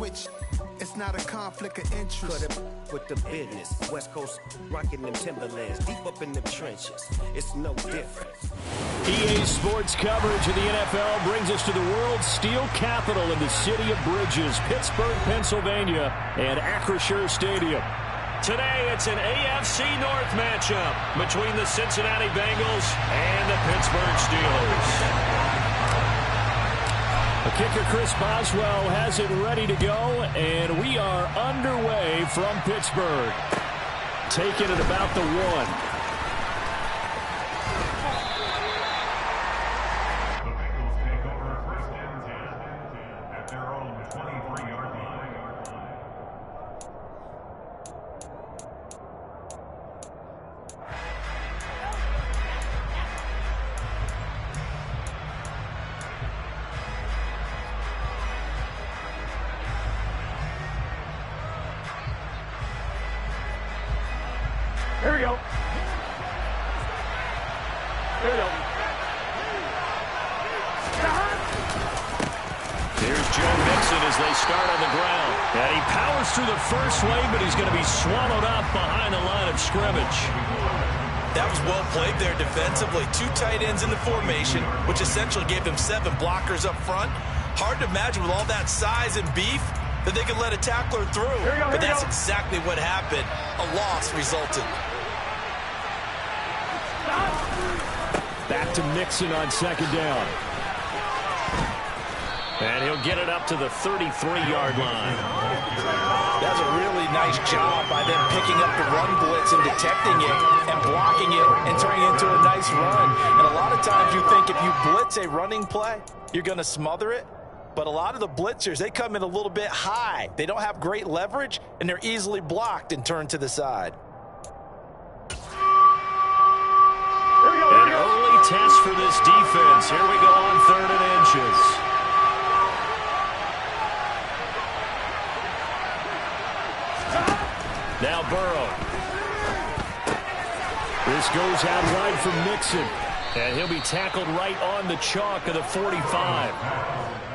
switch. It's not a conflict of interest. Cut up with the business. West Coast rocking them Timberlands. Deep up in the trenches. It's no difference. EA Sports coverage of the NFL brings us to the world's steel capital in the city of Bridges, Pittsburgh, Pennsylvania, and Acrisure Stadium. Today, it's an AFC North matchup between the Cincinnati Bengals and the Pittsburgh Steelers. The kicker, Chris Boswell, has it ready to go, and we are underway from Pittsburgh. Taking it about the 1. Here we go. Here we go. Here's Joe Mixon as they start on the ground. And he powers through the first wave, but he's going to be swallowed up behind the line of scrimmage. That was well played there defensively. 2 tight ends in the formation, which essentially gave them 7 blockers up front. Hard to imagine with all that size and beef that they could let a tackler through. But that's exactly what happened. A loss resulted. Back to Mixon on second down. And he'll get it up to the 33-yard line. That's a really nice job by them picking up the run blitz and detecting it and blocking it and turning it into a nice run. And a lot of times you think if you blitz a running play, you're going to smother it. But a lot of the blitzers, they come in a little bit high. They don't have great leverage, and they're easily blocked and turned to the side. An early test for this defense. Here we go on 3rd and inches. Now Burrow. This goes out wide for Mixon. And he'll be tackled right on the chalk of the 45.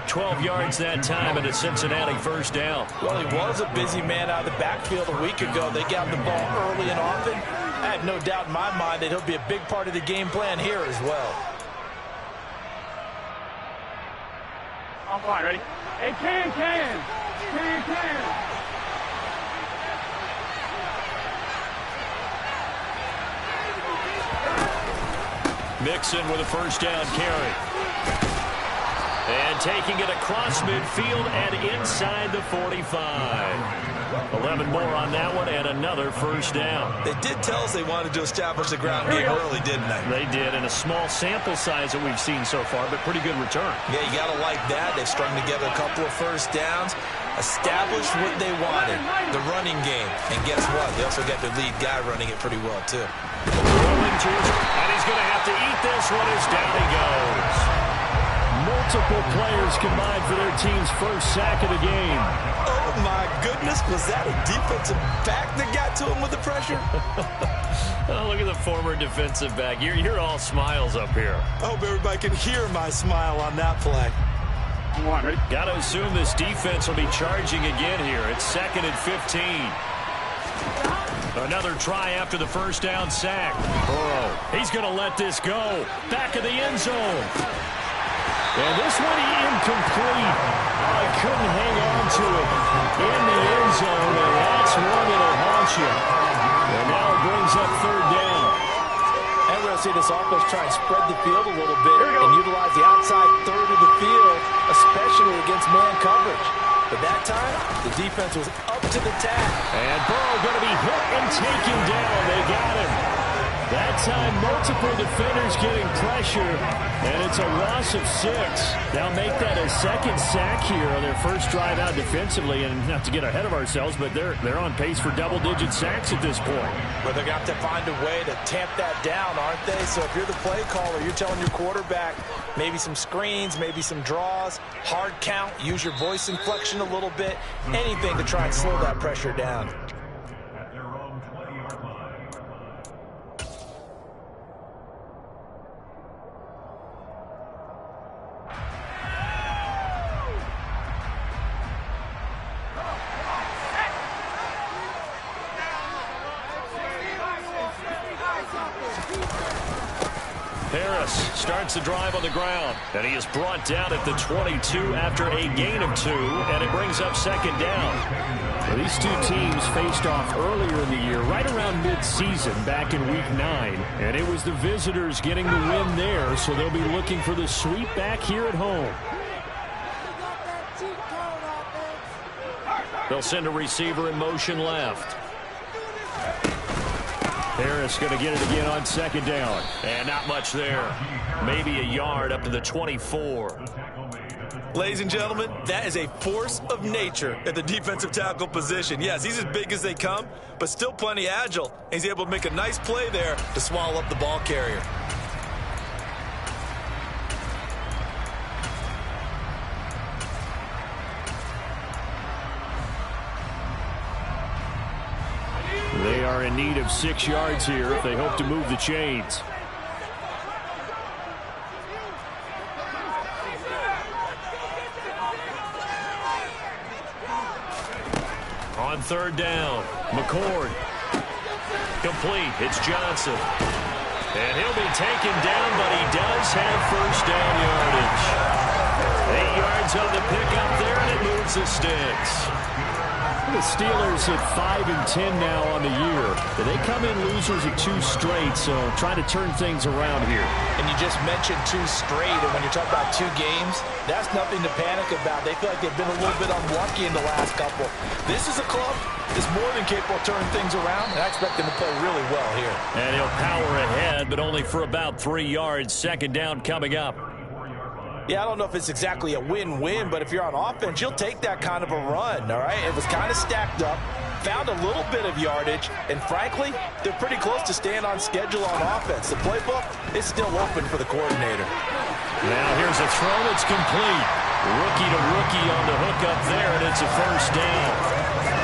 12 yards that time and a Cincinnati first down. Well, he was a busy man out of the backfield a week ago. They got the ball early and often. I have no doubt in my mind that he'll be a big part of the game plan here as well. I'm fine, ready? Hey, can. Mixon with a first down carry. And taking it across midfield and inside the 45. 11 more on that one and another first down. They did tell us they wanted to establish the ground game early, didn't they? They did, in a small sample size that we've seen so far, but pretty good return. Yeah, you got to like that. They strung together a couple of first downs, established what they wanted, the running game. And guess what? They also got their lead guy running it pretty well, too. And he's going to have to eat this one as down he goes. Multiple players combined for their team's first sack of the game. Oh, my goodness. Was that a defensive back that got to him with the pressure? Oh, look at the former defensive back. You're all smiles up here. I hope everybody can hear my smile on that play. Got to assume this defense will be charging again here. It's 2nd and 15. Another try after the first down sack. Burrow, he's going to let this go. Back of the end zone. And this one incomplete. I couldn't hang on to it in the end zone, and that's one that'll haunt you. And now it brings up 3rd down. And we're going to see this offense try and spread the field a little bit and utilize the outside third of the field, especially against man coverage. But that time, the defense was up to the task. And Burrow going to be hit and taken down. They got him. That time, multiple defenders getting pressure, and it's a loss of 6. Now make that a 2nd sack here on their first drive out defensively, and not to get ahead of ourselves, but they're on pace for double-digit sacks at this point. But they're going to have to find a way to tamp that down, aren't they? So if you're the play caller, you're telling your quarterback maybe some screens, maybe some draws, hard count, use your voice inflection a little bit, anything to try and slow that pressure down. Harris starts the drive on the ground, and he is brought down at the 22 after a gain of 2, and it brings up second down. Well, these two teams faced off earlier in the year, right around mid-season, back in Week 9, and it was the visitors getting the win there, so they'll be looking for the sweep back here at home. They'll send a receiver in motion left. Harris going to get it again on second down. And not much there. Maybe a yard up to the 24. Ladies and gentlemen, that is a force of nature at the defensive tackle position. Yes, he's as big as they come, but still plenty agile. And he's able to make a nice play there to swallow up the ball carrier. They are in need of 6 yards here if they hope to move the chains. On third down, McCord. Complete. It's Johnson. And he'll be taken down, but he does have first down yardage. 8 yards on the pickup there, and it moves the sticks. The Steelers at 5-10 now on the year. They come in losers at 2 straight, so trying to turn things around here. And you just mentioned 2 straight, and when you're talking about 2 games, that's nothing to panic about. They feel like they've been a little bit unlucky in the last couple. This is a club that's more than capable of turning things around, and I expect them to play really well here. And he'll power ahead, but only for about 3 yards. Second down coming up. Yeah, I don't know if it's exactly a win-win, but if you're on offense, you'll take that kind of a run, all right? It was kind of stacked up, found a little bit of yardage, and frankly, they're pretty close to staying on schedule on offense. The playbook is still open for the coordinator. Now here's a throw that's complete. Rookie to rookie on the hook up there, and it's a first down.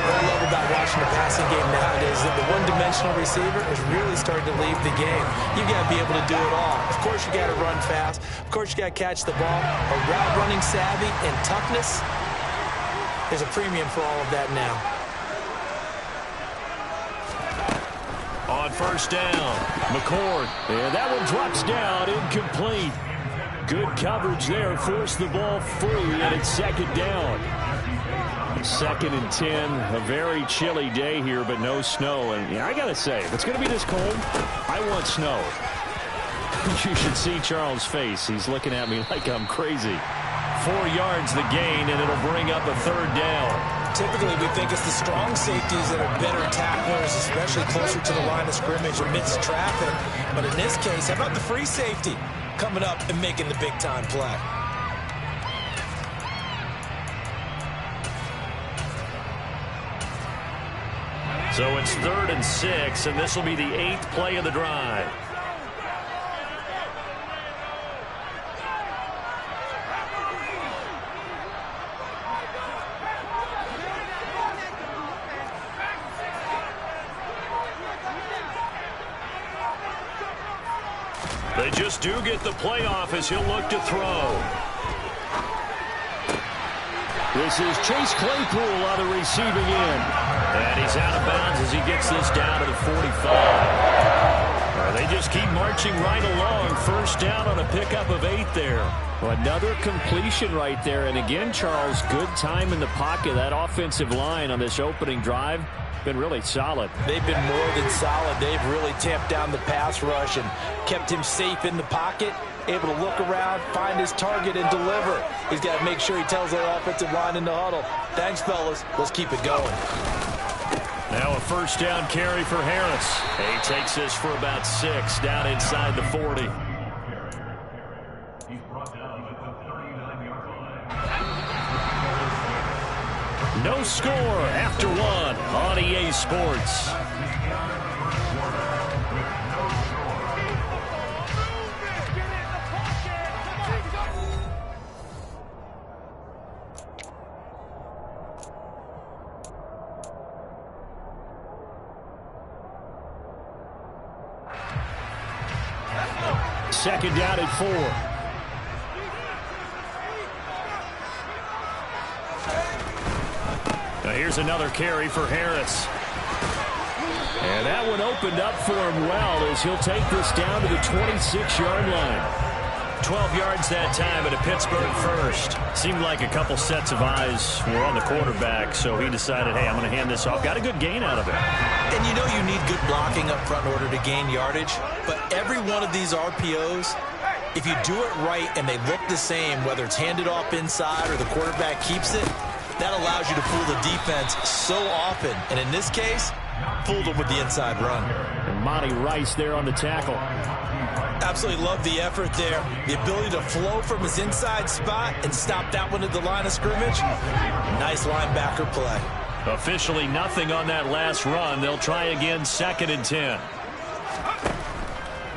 What I love about watching the passing game nowadays is that the one-dimensional receiver is really starting to leave the game. You've got to be able to do it all. Of course, you got to run fast. Of course, you got to catch the ball. A route running savvy and toughness, there's a premium for all of that now. On first down, McCord. And that one drops down, incomplete. Good coverage there, forced the ball free, and it's second down. 2nd and 10, a very chilly day here, but no snow. And yeah, I got to say, if it's going to be this cold, I want snow. You should see Charles' face. He's looking at me like I'm crazy. 4 yards the gain, and it'll bring up a third down. Typically, we think it's the strong safeties that are better tacklers, especially closer to the line of scrimmage amidst traffic. But in this case, how about the free safety coming up and making the big-time play? So it's 3rd and 6, and this will be the 8th play of the drive. They just do get the playoff as he'll look to throw. This is Chase Claypool on the receiving end. And he's out of bounds as he gets this down to the 45. They just keep marching right along. First down on a pickup of 8 there. Well, another completion right there. And again, Charles, good time in the pocket. That offensive line on this opening drive been really solid. They've been more than solid. They've really tamped down the pass rush and kept him safe in the pocket, able to look around, find his target, and deliver. He's got to make sure he tells that offensive line in the huddle, thanks, fellas. Let's keep it going. Now a first down carry for Harris. He takes this for about 6 down inside the 40. No score after 1 on EA Sports. Second down at 4. Now here's another carry for Harris. And that one opened up for him well as he'll take this down to the 26-yard line. 12 yards that time at a Pittsburgh first. Seemed like a couple sets of eyes were on the quarterback, so he decided, hey, I'm going to hand this off. Got a good gain out of it. And you know you need good blocking up front in order to gain yardage, but every one of these RPOs, if you do it right and they look the same, whether it's handed off inside or the quarterback keeps it, that allows you to fool the defense so often. And in this case, fooled them with the inside run. And Monty Rice there on the tackle. Absolutely love the effort there. The ability to flow from his inside spot and stop that one at the line of scrimmage. Nice linebacker play. Officially nothing on that last run. They'll try again, 2nd and 10.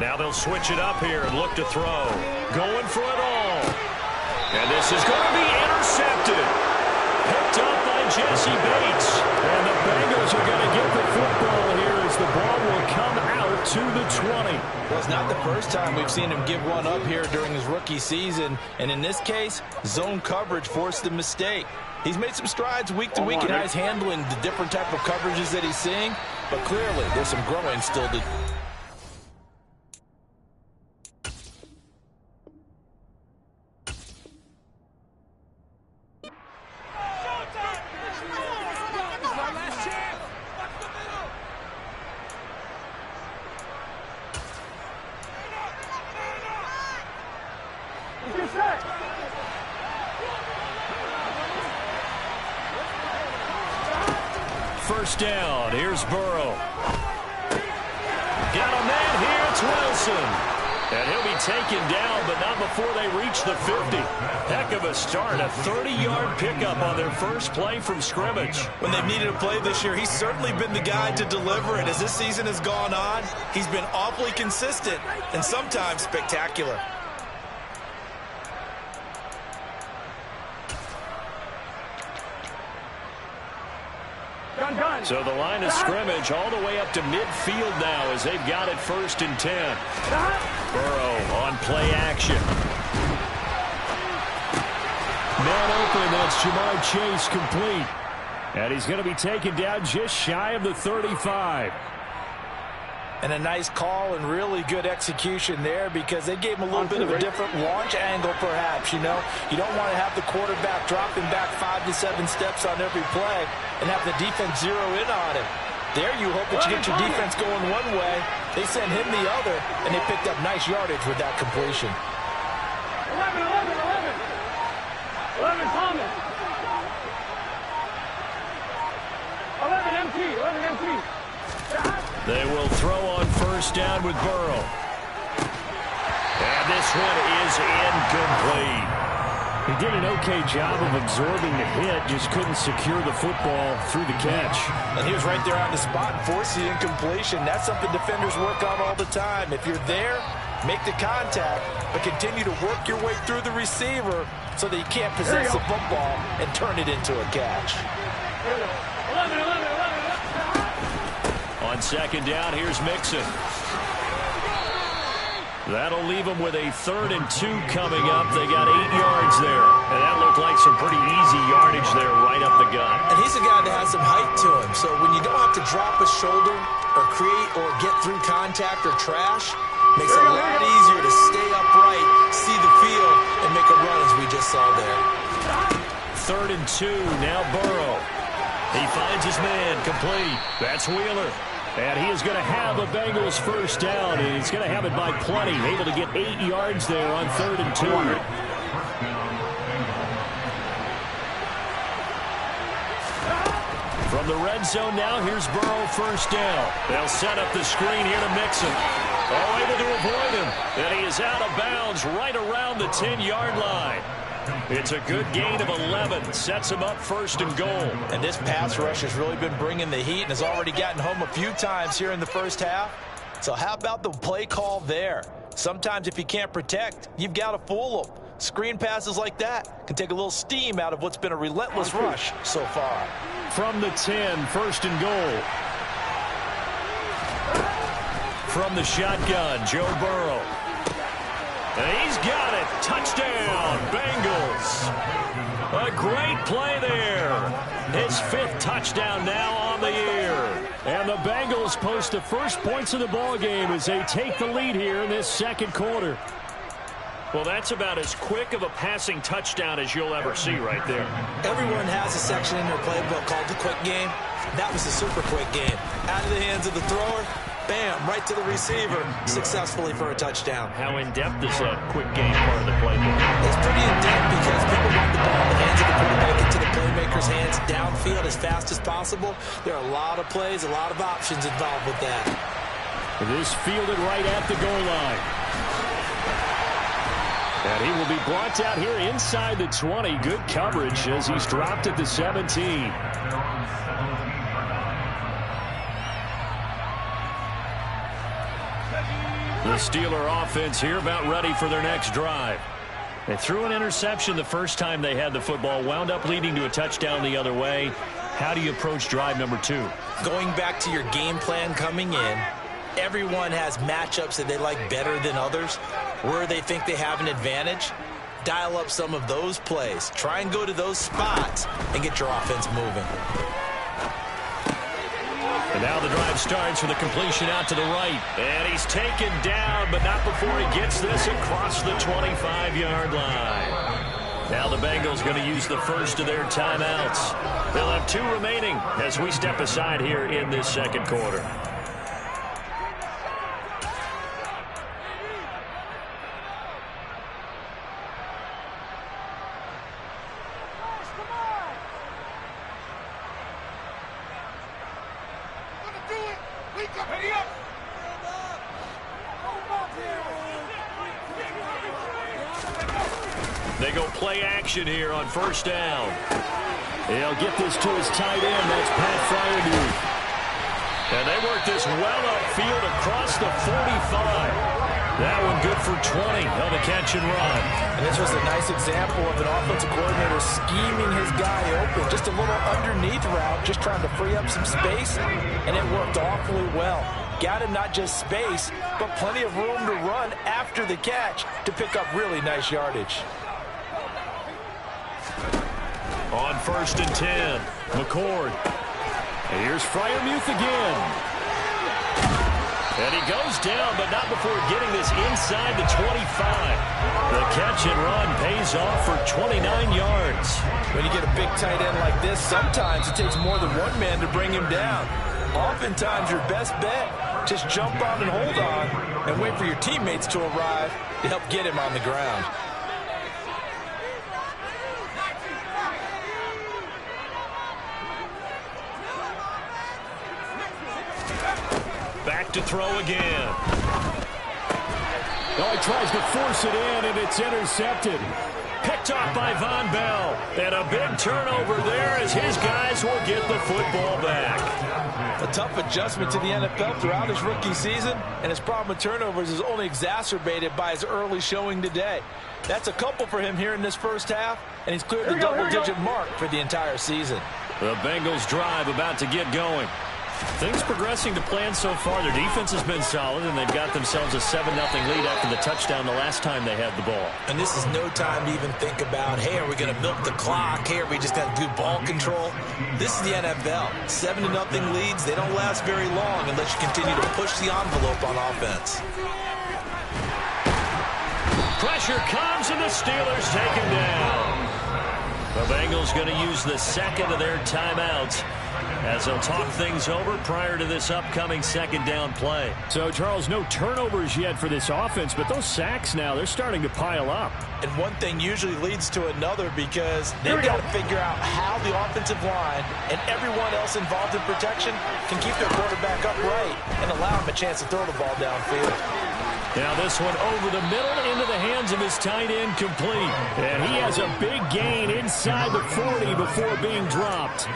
Now they'll switch it up here and look to throw. Going for it all. And this is going to be intercepted. Picked up by Jesse Bates. And the Bengals are going to get the football here as the ball will come out to the 20. Well, it's not the first time we've seen him give one up here during his rookie season. And in this case, zone coverage forced the mistake. He's made some strides week to week, and he's handling the different type of coverages that he's seeing. But clearly, there's some growing still to do. First down. Here's Burrow. Got a man here. It's Wilson. And he'll be taken down, but not before they reach the 50. Heck of a start. A 30-yard pickup on their first play from scrimmage. When they've needed a play this year, he's certainly been the guy to deliver. And as this season has gone on, he's been awfully consistent and sometimes spectacular. So the line of scrimmage all the way up to midfield now as they've got it 1st and 10. Burrow on play action. Man open, that's Jamar Chase complete. And he's going to be taken down just shy of the 35. And a nice call and really good execution there because they gave him a little bit of a different launch angle perhaps, you know. You don't want to have the quarterback dropping back 5 to 7 steps on every play and have the defense zero in on him. There you hope that you get your defense going one way. They sent him the other, and they picked up nice yardage with that completion. 11 Thomas. 11 MT. 11 MT. They will throw on first down with Burrow. And this one is incomplete. He did an okay job of absorbing the hit, just couldn't secure the football through the catch. And he was right there on the spot and forced the incompletion. That's something defenders work on all the time. If you're there, make the contact, but continue to work your way through the receiver so that you can't possess the football and turn it into a catch. 11. On second down, here's Mixon. That'll leave them with a 3rd and 2 coming up. They got 8 yards there. And that looked like some pretty easy yardage there right up the gut. And he's a guy that has some height to him. So when you don't have to drop a shoulder or create or get through contact or trash, makes it a lot easier to stay upright, see the field, and make a run as we just saw there. 3rd and 2, now Burrow. He finds his man, complete. That's Wheeler. And he is going to have a Bengals first down. And he's going to have it by plenty. Able to get 8 yards there on 3rd and 2. From the red zone now, here's Burrow first down. They'll set up the screen here to Mixon. Oh, able to avoid him. And he is out of bounds right around the 10-yard line. It's a good gain of 11. Sets him up 1st and goal. And this pass rush has really been bringing the heat and has already gotten home a few times here in the first half. So how about the play call there? Sometimes if you can't protect, you've got to fool them. Screen passes like that can take a little steam out of what's been a relentless rush so far. From the 10, 1st and goal. From the shotgun, Joe Burrow. And he's got it. Touchdown, Bengals. A great play there. His 5th touchdown now on the year. And the Bengals post the first points of the ball game as they take the lead here in this second quarter. Well, that's about as quick of a passing touchdown as you'll ever see right there. Everyone has a section in their playbook called the quick game. That was a super quick game. Out of the hands of the thrower, bam, right to the receiver, successfully for a touchdown. How in-depth is that quick game part of the playbook? It's pretty in-depth because people want the ball in the hands of the quarterback into the playmaker's hands downfield as fast as possible. There are a lot of plays, a lot of options involved with that. It is fielded right at the goal line. And he will be brought out here inside the 20. Good coverage as he's dropped at the 17. The Steeler offense here about ready for their next drive. They threw an interception the first time they had the football, wound up leading to a touchdown the other way. How do you approach drive number 2? Going back to your game plan coming in, everyone has matchups that they like better than others. Where they think they have an advantage, dial up some of those plays. Try and go to those spots and get your offense moving. And now the drive starts with a completion out to the right. And he's taken down, but not before he gets this across the 25-yard line. Now the Bengals going to use the first of their timeouts. They'll have 2 remaining as we step aside here in this second quarter. They go play action here on first down. He'll get this to his tight end. That's Pat Fryermuth. And they work this well upfield across the 45. That one good for 20 on the catch and run. And this was a nice example of an offensive coordinator scheming his guy open. Just a little underneath route, just trying to free up some space, and it worked awfully well. Got him not just space, but plenty of room to run after the catch to pick up really nice yardage. On 1st and 10, McCord. And here's Fryermuth again. And he goes down, but not before getting this inside the 25. The catch and run pays off for 29 yards. When you get a big tight end like this, sometimes it takes more than one man to bring him down. Oftentimes, your best bet, just jump on and hold on and wait for your teammates to arrive to help get him on the ground. Back to throw again. Oh, he tries to force it in, and it's intercepted. Picked off by Von Bell. And a big turnover there as his guys will get the football back. A tough adjustment to the NFL throughout his rookie season, and his problem with turnovers is only exacerbated by his early showing today. That's a couple for him here in this first half, and he's cleared the double-digit mark for the entire season. The Bengals drive about to get going. Things progressing to plan so far. Their defense has been solid, and they've got themselves a 7-0 lead after the touchdown the last time they had the ball. And this is no time to even think about, hey, are we going to milk the clock? Hey, are we just going to do ball control? This is the NFL. 7-0 leads, they don't last very long unless you continue to push the envelope on offense. Pressure comes, and the Steelers take him down. The Bengals going to use the second of their timeouts as they'll talk things over prior to this upcoming second down play. So, Charles, no turnovers yet for this offense, but those sacks now, they're starting to pile up. And one thing usually leads to another because they've got to figure out how the offensive line and everyone else involved in protection can keep their quarterback upright and allow him a chance to throw the ball downfield. Now this one over the middle into the hands of his tight end, complete. And he has a big gain inside the 40 before being dropped.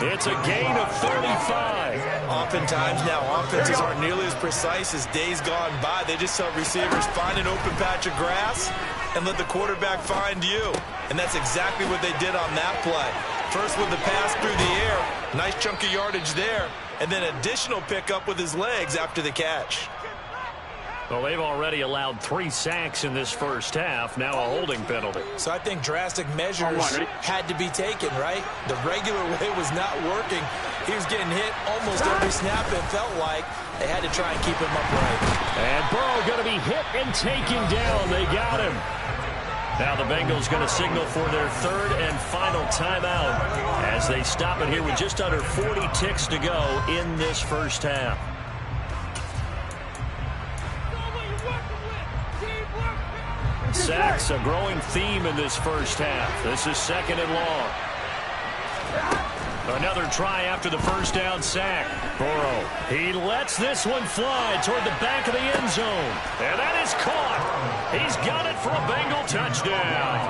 It's a gain of 35. Oftentimes now offenses aren't nearly as precise as days gone by. They just tell receivers, find an open patch of grass and let the quarterback find you. And that's exactly what they did on that play. First with the pass through the air, nice chunk of yardage there, and then additional pickup with his legs after the catch. Well, they've already allowed 3 sacks in this first half. Now a holding penalty. So I think drastic measures had to be taken, right? The regular way was not working. He was getting hit almost every snap, it felt like. They had to try and keep him upright. And Burrow going to be hit and taken down. They got him. Now the Bengals going to signal for their 3rd and final timeout as they stop it here with just under 40 ticks to go in this first half. Sacks, a growing theme in this first half. This is 2nd and long. Another try after the first down sack. Burrow, he lets this one fly toward the back of the end zone. And that is caught. He's got it for a Bengal touchdown.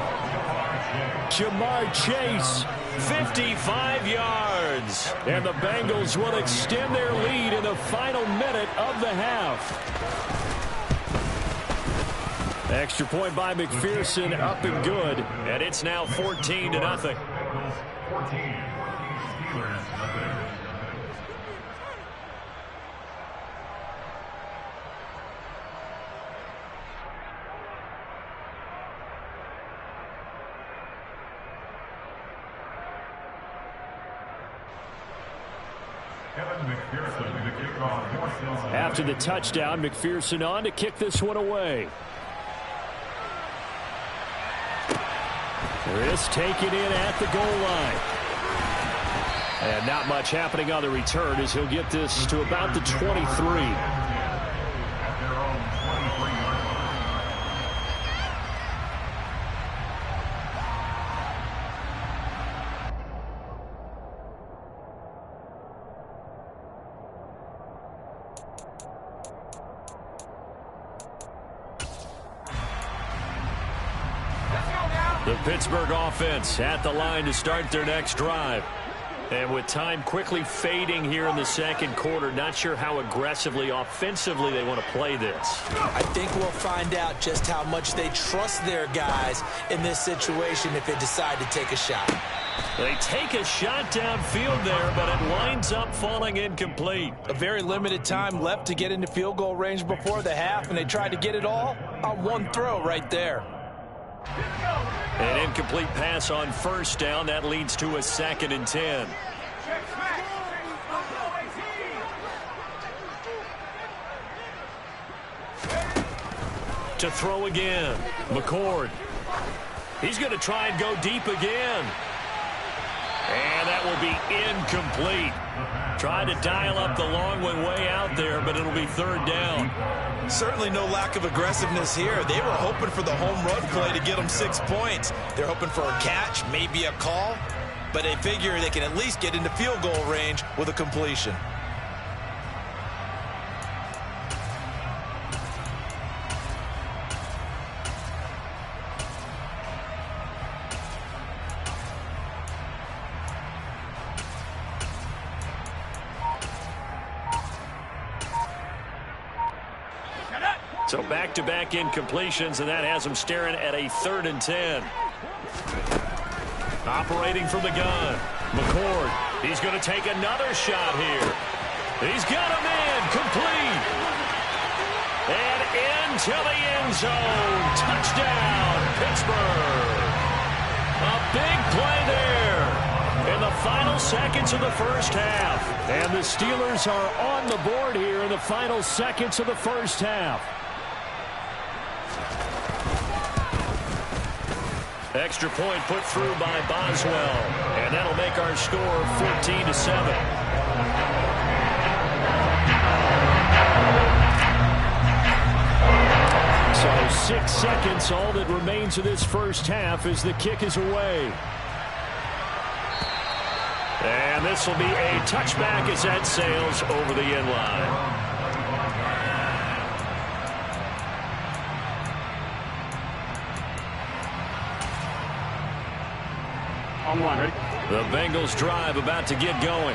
Jamar Chase, 55 yards. And the Bengals will extend their lead in the final minute of the half. Extra point by McPherson, up and good. And it's now 14-0. After the touchdown, McPherson on to kick this one away. This taken in at the goal line. And not much happening on the return as he'll get this to about the 23. The Pittsburgh offense at the line to start their next drive. And with time quickly fading here in the second quarter, not sure how aggressively, offensively they want to play this. I think we'll find out just how much they trust their guys in this situation if they decide to take a shot. They take a shot downfield there, but it winds up falling incomplete. A very limited time left to get into field goal range before the half, and they tried to get it all on one throw right there. An incomplete pass on first down. That leads to a 2nd and 10. To throw again. McCord. He's going to try and go deep again. And that will be incomplete. Tried to dial up the long one way out there, but it'll be 3rd down. Certainly no lack of aggressiveness here. They were hoping for the home run play to get them 6 points. They're hoping for a catch, maybe a call, but they figure they can at least get into field goal range with a completion. So back-to-back incompletions, and that has him staring at a 3rd and 10. Operating from the gun. McCord, he's going to take another shot here. He's got him in, complete. And into the end zone. Touchdown, Pittsburgh. A big play there in the final seconds of the first half. And the Steelers are on the board here in the final seconds of the first half. Extra point put through by Boswell. And that'll make our score 14-7. So 6 seconds, all that remains of this first half as the kick is away. And this will be a touchback as that sails over the end line. The Bengals drive about to get going.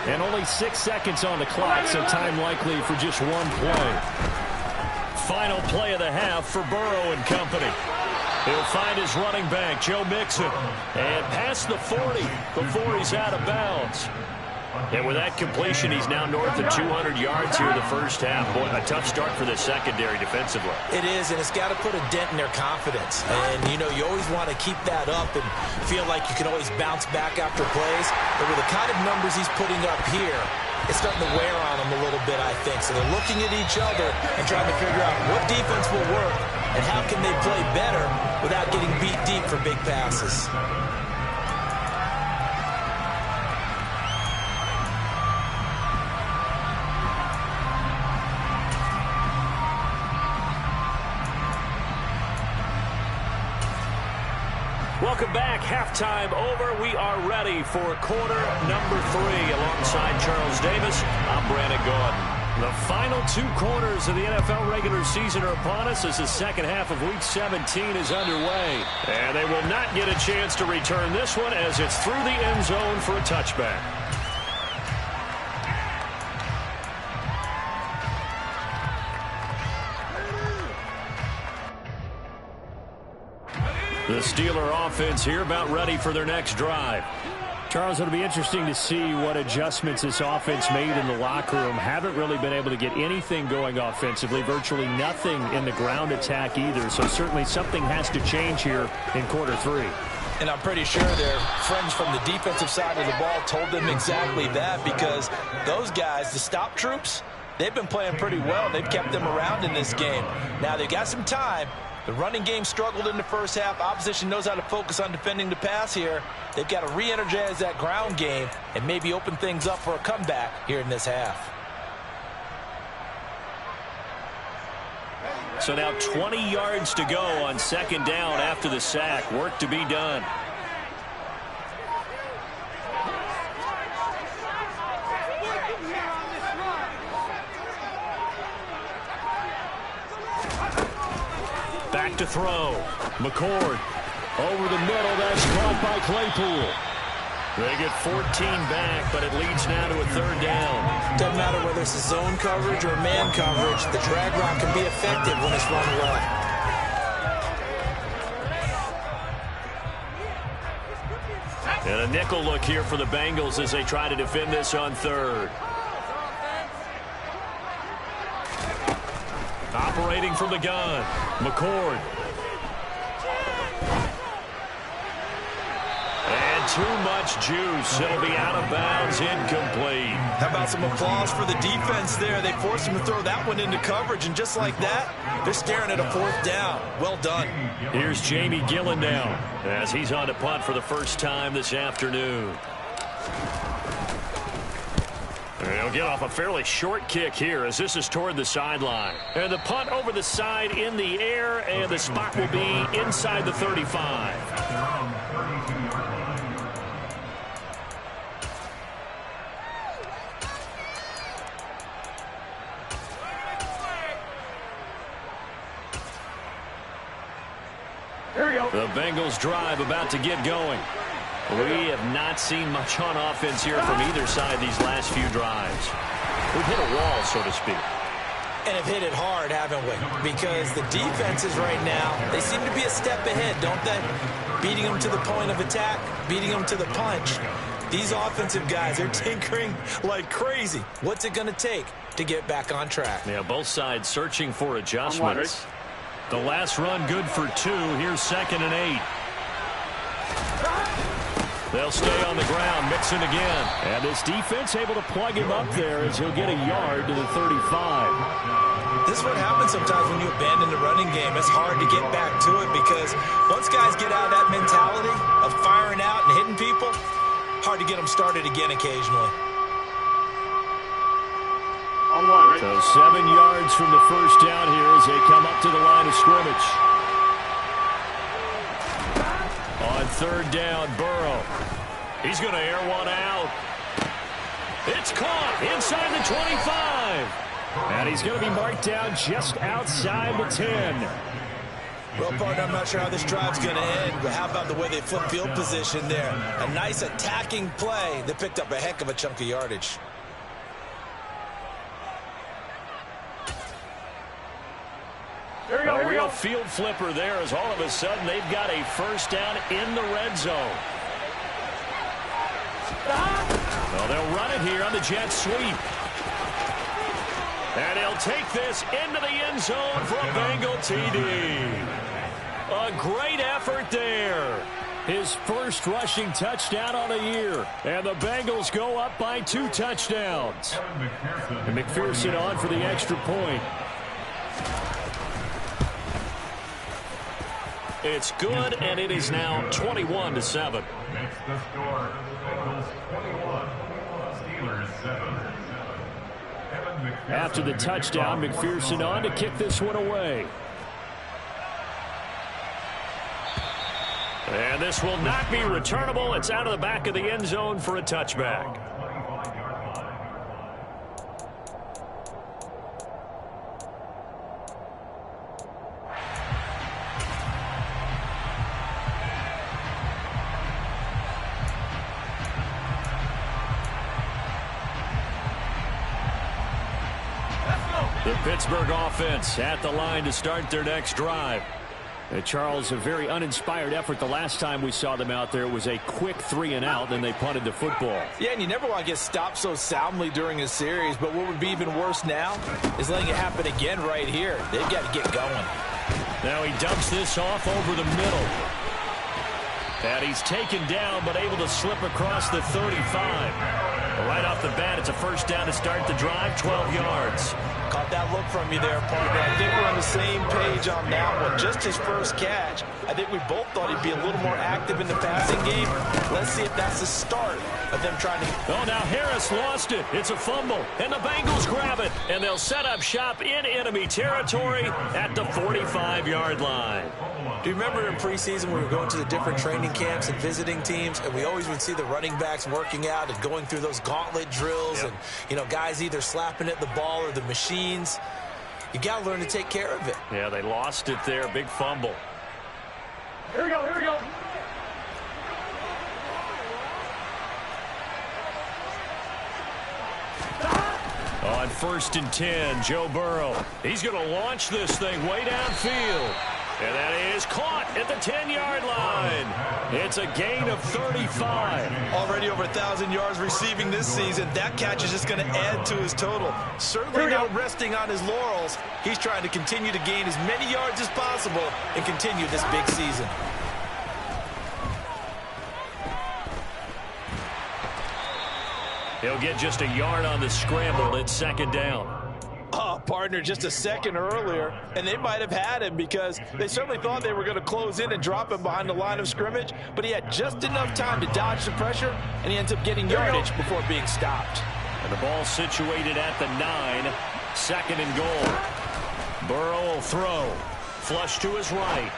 And only 6 seconds on the clock, so time likely for just one play. Final play of the half for Burrow and company. He'll find his running back, Joe Mixon, and past the 40 before he's out of bounds. And with that completion, he's now north of 200 yards here in the first half. Boy, a tough start for the secondary defensively. It is, and it's got to put a dent in their confidence. And, you know, you always want to keep that up and feel like you can always bounce back after plays. But with the kind of numbers he's putting up here, it's starting to wear on them a little bit, I think. So they're looking at each other and trying to figure out what defense will work and how can they play better without getting beat deep for big passes. Welcome back. Halftime over. We are ready for quarter number 3. Alongside Charles Davis, I'm Brandon Gaudin. The final 2 quarters of the NFL regular season are upon us as the second half of Week 17 is underway. And they will not get a chance to return this one as it's through the end zone for a touchback. The Steeler offense here about ready for their next drive. Charles, it'll be interesting to see what adjustments this offense made in the locker room. Haven't really been able to get anything going offensively, virtually nothing in the ground attack either. So certainly something has to change here in quarter 3. And I'm pretty sure their friends from the defensive side of the ball told them exactly that, because those guys, the stop troops, they've been playing pretty well. They've kept them around in this game. Now they've got some time. The running game struggled in the first half. Opposition knows how to focus on defending the pass here. They've got to re-energize that ground game and maybe open things up for a comeback here in this half. So now 20 yards to go on second down after the sack. Work to be done. Back to throw. McCord over the middle. That's caught by Claypool. They get 14 back, but it leads now to a third down. Doesn't matter whether it's a zone coverage or man coverage. The drag route can be effective when it's run well. And a nickel look here for the Bengals as they try to defend this on third. Operating from the gun, McCord. And too much juice. It'll be out of bounds, incomplete. How about some applause for the defense there? They forced him to throw that one into coverage, and just like that, they're staring at a fourth down. Well done. Here's Jamie Gillen now as he's on to punt for the first time this afternoon. They'll get off a fairly short kick here as this is toward the sideline. And the punt over the side in the air, and the spot will be inside the 35. Here we go. The Bengals drive about to get going. We have not seen much on offense here from either side these last few drives. We've hit a wall, so to speak. And have hit it hard, haven't we? Because the defenses right now, they seem to be a step ahead, don't they? Beating them to the point of attack, beating them to the punch. These offensive guys are tinkering like crazy. What's it going to take to get back on track? Yeah, both sides searching for adjustments. The last run good for 2. Here's 2nd and 8. They'll stay on the ground, mixing again. And this defense able to plug him up there as he'll get a yard to the 35. This is what happens sometimes when you abandon the running game. It's hard to get back to it because once guys get out of that mentality of firing out and hitting people, hard to get them started again occasionally. So 7 yards from the first down here as they come up to the line of scrimmage. On third down, Burrow. He's going to air one out. It's caught inside the 25. And he's going to be marked down just outside the 10. Well, partner, I'm not sure how this drive's going to end, but how about the way they flip field position there? A nice attacking play that picked up a heck of a chunk of yardage. A real field flipper there as all of a sudden they've got a first down in the red zone. Well, they'll run it here on the jet sweep. And he'll take this into the end zone for a Bengal TD. A great effort there. His first rushing touchdown on the year. And the Bengals go up by 2 touchdowns. And McPherson on for the extra point. It's good, and it is now 21-7. Makes the score. Bengals 21, Steelers 7. After the touchdown, McPherson on to kick this one away. And this will not be returnable. It's out of the back of the end zone for a touchback. The Pittsburgh offense at the line to start their next drive. Charles, a very uninspired effort the last time we saw them out there. It was a quick 3-and-out, then they punted the football. Yeah, and you never want to get stopped so soundly during a series, but what would be even worse now is letting it happen again right here. They've got to get going. Now he dumps this off over the middle. And he's taken down, but able to slip across the 35. Right off the bat, it's a first down to start the drive, 12 yards. Caught that look from you there, partner. I think we're on the same page on that one. Just his first catch. I think we both thought he'd be a little more active in the passing game. Let's see if that's the start of them trying to... Oh, now Harris lost it. It's a fumble, and the Bengals grab it. And they'll set up shop in enemy territory at the 45-yard line. Do you remember in preseason we were going to the different training camps and visiting teams, and we always would see the running backs working out and going through those gauntlet drills, and, you know, guys either slapping at the ball or the machines. You got to learn to take care of it. Yeah, they lost it there. Big fumble. Here we go, here we go. On 1st and 10, Joe Burrow. He's going to launch this thing way downfield. And that is caught at the 10-yard line. It's a gain of 35. Already over 1,000 yards receiving this season. That catch is just going to add to his total. Certainly not resting on his laurels. He's trying to continue to gain as many yards as possible and continue this big season. He'll get just a yard on the scramble at 2nd down. Oh, partner, just a second earlier, and they might have had him because they certainly thought they were going to close in and drop him behind the line of scrimmage, but he had just enough time to dodge the pressure, and he ends up getting yardage before being stopped. And the ball situated at the 9, 2nd and goal. Burrow will throw. Flush to his right.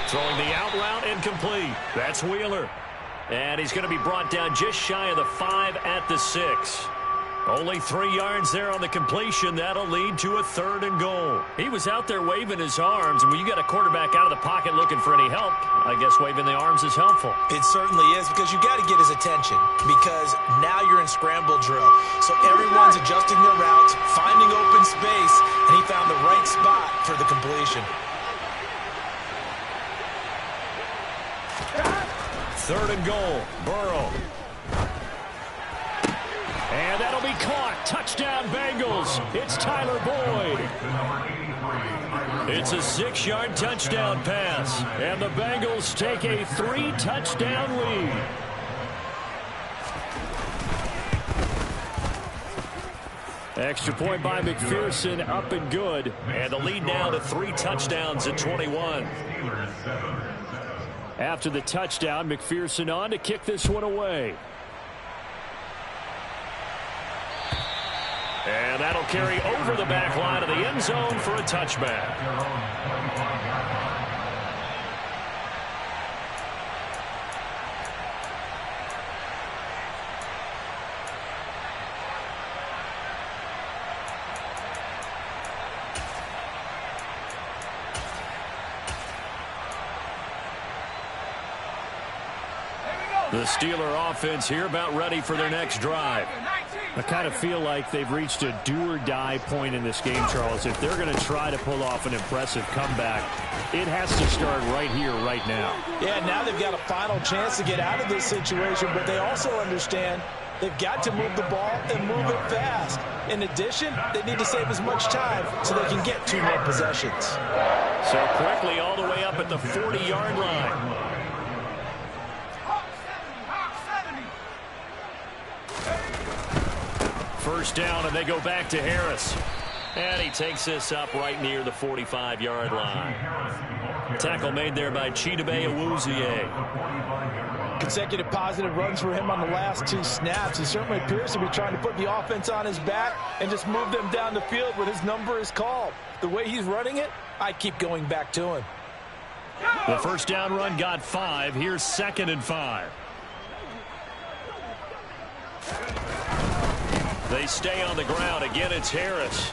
Throwing the out route incomplete. That's Wheeler. And he's going to be brought down just shy of the 5 at the 6. Only 3 yards there on the completion. That'll lead to a 3rd and goal. He was out there waving his arms, and when you got a quarterback out of the pocket looking for any help, I guess waving the arms is helpful. It certainly is, because you got to get his attention, because now you're in scramble drill. So everyone's adjusting their routes, finding open space, and he found the right spot for the completion. 3rd and goal. Burrow. And that'll be caught. Touchdown, Bengals. It's Tyler Boyd. It's a 6-yard touchdown pass. And the Bengals take a 3-touchdown lead. Extra point by McPherson, up and good. And the lead now to 3 touchdowns at 21. After the touchdown, McPherson on to kick this one away. And that'll carry over the back line of the end zone for a touchback. The Steeler offense here about ready for their next drive. I kind of feel like they've reached a do-or-die point in this game, Charles. If they're going to try to pull off an impressive comeback, it has to start right here, right now. Yeah, now they've got a final chance to get out of this situation, but they also understand They've got to move the ball and move it fast. In addition, they need to save as much time so they can get 2 more possessions. So quickly all the way up at the 40-yard line. First down, and they go back to Harris. And he takes this up right near the 45-yard line. Tackle made there by Chidobe Awuzie. Consecutive positive runs for him on the last 2 snaps. He certainly appears to be trying to put the offense on his back and just move them down the field when his number is called. The way he's running it, I keep going back to him. The first down run got 5. Here's 2nd and 5. They stay on the ground. Again, it's Harris.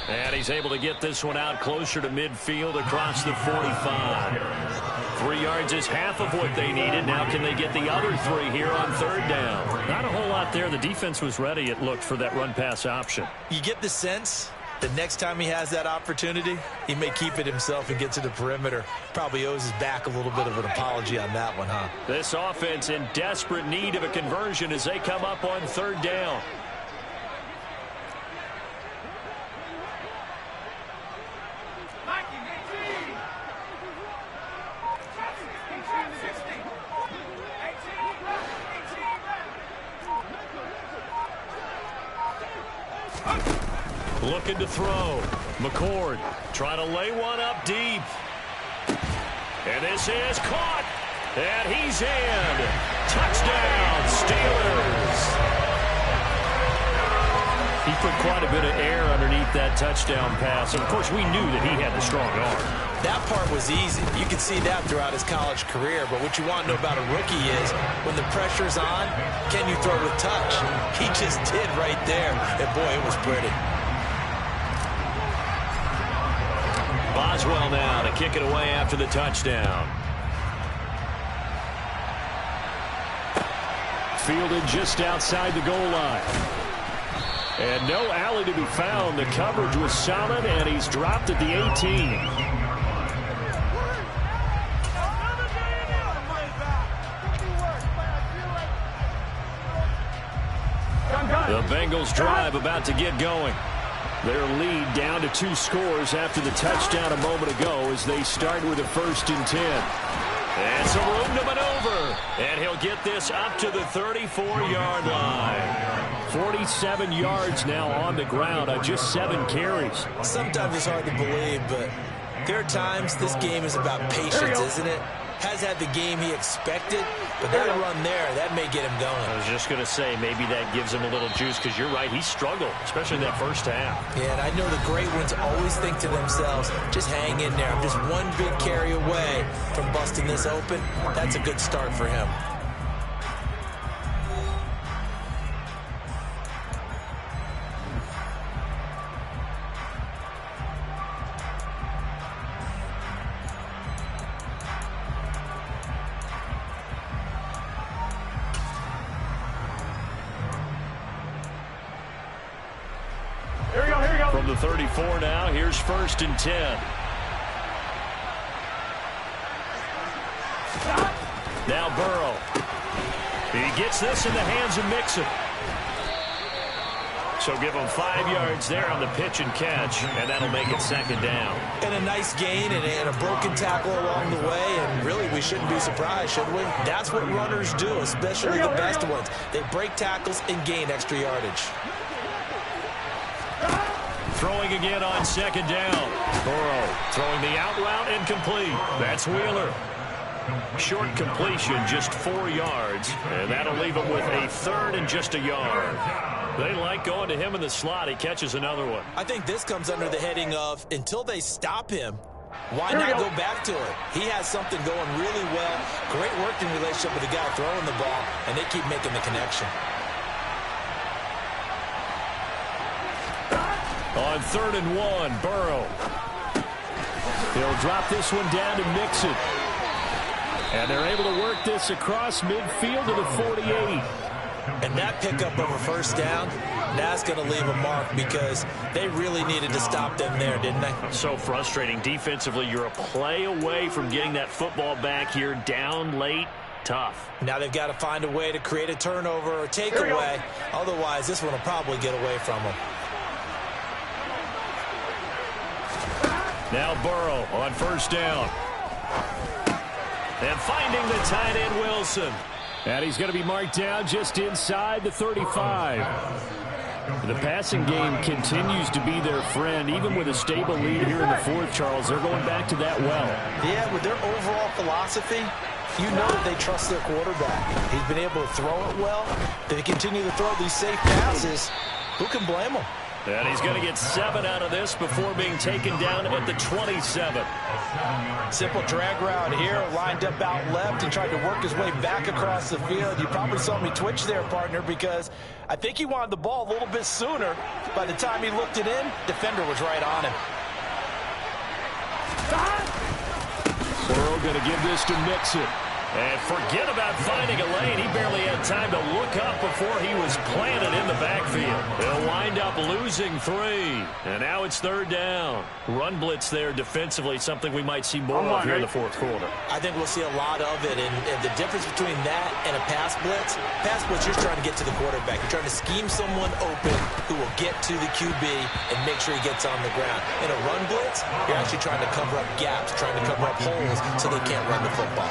And he's able to get this one out closer to midfield across the 45. 3 yards is half of what they needed. Now can they get the other 3 here on 3rd down? Not a whole lot there. The defense was ready, it looked, for that run-pass option. You get the sense the next time he has that opportunity, he may keep it himself and get to the perimeter. Probably owes his back a little bit of an apology on that one, huh? This offense in desperate need of a conversion as they come up on 3rd down. Looking to throw. McCord trying to lay one up deep. And this is caught. And he's in. Touchdown, Steelers. He put quite a bit of air underneath that touchdown pass. Of course, we knew that he had the strong arm. That part was easy. You can see that throughout his college career. But what you want to know about a rookie is when the pressure's on, can you throw with touch? He just did right there. And, boy, it was pretty. Boswell now to kick it away after the touchdown. Fielded just outside the goal line. And no alley to be found. The coverage was solid, and he's dropped at the 18. The Bengals drive about to get going. Their lead down to 2 scores after the touchdown a moment ago as they start with a 1st and 10. And some room to maneuver. And he'll get this up to the 34-yard line. 47 yards now on the ground on just 7 carries. Sometimes it's hard to believe, but there are times this game is about patience, isn't it? Has had the game he expected, but that run there, that may get him going. I was just going to say, maybe that gives him a little juice, because you're right, he struggled, especially in that first half. Yeah, and I know the great ones always think to themselves, just hang in there. I'm just one big carry away from busting this open. That's a good start for him. From the 34 now, here's 1st and 10. Now Burrow. He gets this in the hands of Mixon. So give him 5 yards there on the pitch and catch, and that'll make it 2nd down. And a nice gain and a broken tackle along the way, and really we shouldn't be surprised, should we? That's what runners do, especially the best ones. They break tackles and gain extra yardage. Throwing again on 2nd down. Burrow throwing the out route incomplete. That's Wheeler. Short completion, just 4 yards, and that'll leave him with a 3rd and just a yard. They like going to him in the slot. He catches another one. I think this comes under the heading of, until they stop him, why not go back to it? He has something going really well. Great working relationship with the guy throwing the ball, and they keep making the connection. On 3rd and 1, Burrow. He'll drop this one down to Mixon. And they're able to work this across midfield to the 48. And that pickup of a 1st down, that's going to leave a mark because they really needed to stop them there, didn't they? So frustrating. Defensively, you're a play away from getting that football back here down late. Tough. Now they've got to find a way to create a turnover or takeaway. Otherwise, this one will probably get away from them. Now Burrow on first down. And finding the tight end, Wilson. And he's going to be marked down just inside the 35. The passing game continues to be their friend. Even with a stable lead here in the fourth, Charles, they're going back to that well. Yeah, with their overall philosophy, you know that they trust their quarterback. He's been able to throw it well. They continue to throw these safe passes. Who can blame them? And he's going to get 7 out of this before being taken down at the 27. Simple drag route here, lined up out left and tried to work his way back across the field. You probably saw me twitch there, partner, because I think he wanted the ball a little bit sooner. By the time he looked it in, defender was right on him. Burrow going to give this to Mixon. And forget about finding a lane. He barely had time to look up before he was planted in the backfield. They'll wind up losing 3. And now it's third down. Run blitz there defensively, something we might see more of here in the fourth quarter. I think we'll see a lot of it. And the difference between that and a pass blitz, you're trying to get to the quarterback. You're trying to scheme someone open who will get to the QB and make sure he gets on the ground. In a run blitz, you're actually trying to cover up gaps, trying to cover up holes so they can't run the football.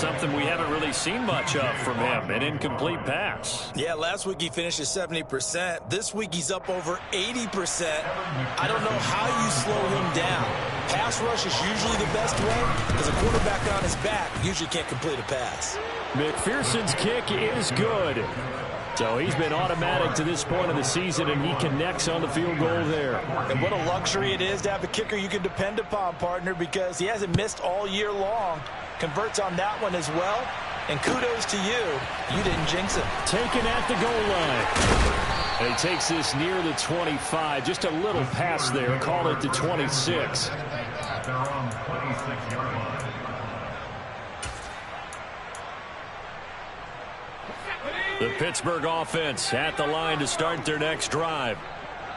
Something we haven't really seen much of from him, an incomplete pass. Yeah, last week he finished at 70%. This week he's up over 80%. I don't know how you slow him down. Pass rush is usually the best way because a quarterback on his back usually can't complete a pass. McPherson's kick is good. So he's been automatic to this point of the season, and he connects on the field goal there. And what a luxury it is to have a kicker you can depend upon, partner, because he hasn't missed all year long. Converts on that one as well. And kudos to you. You didn't jinx him. Taken at the goal line. And he takes this near the 25. Just a little pass there. Call it the 26. At their own 26-yard line. The Pittsburgh offense at the line to start their next drive.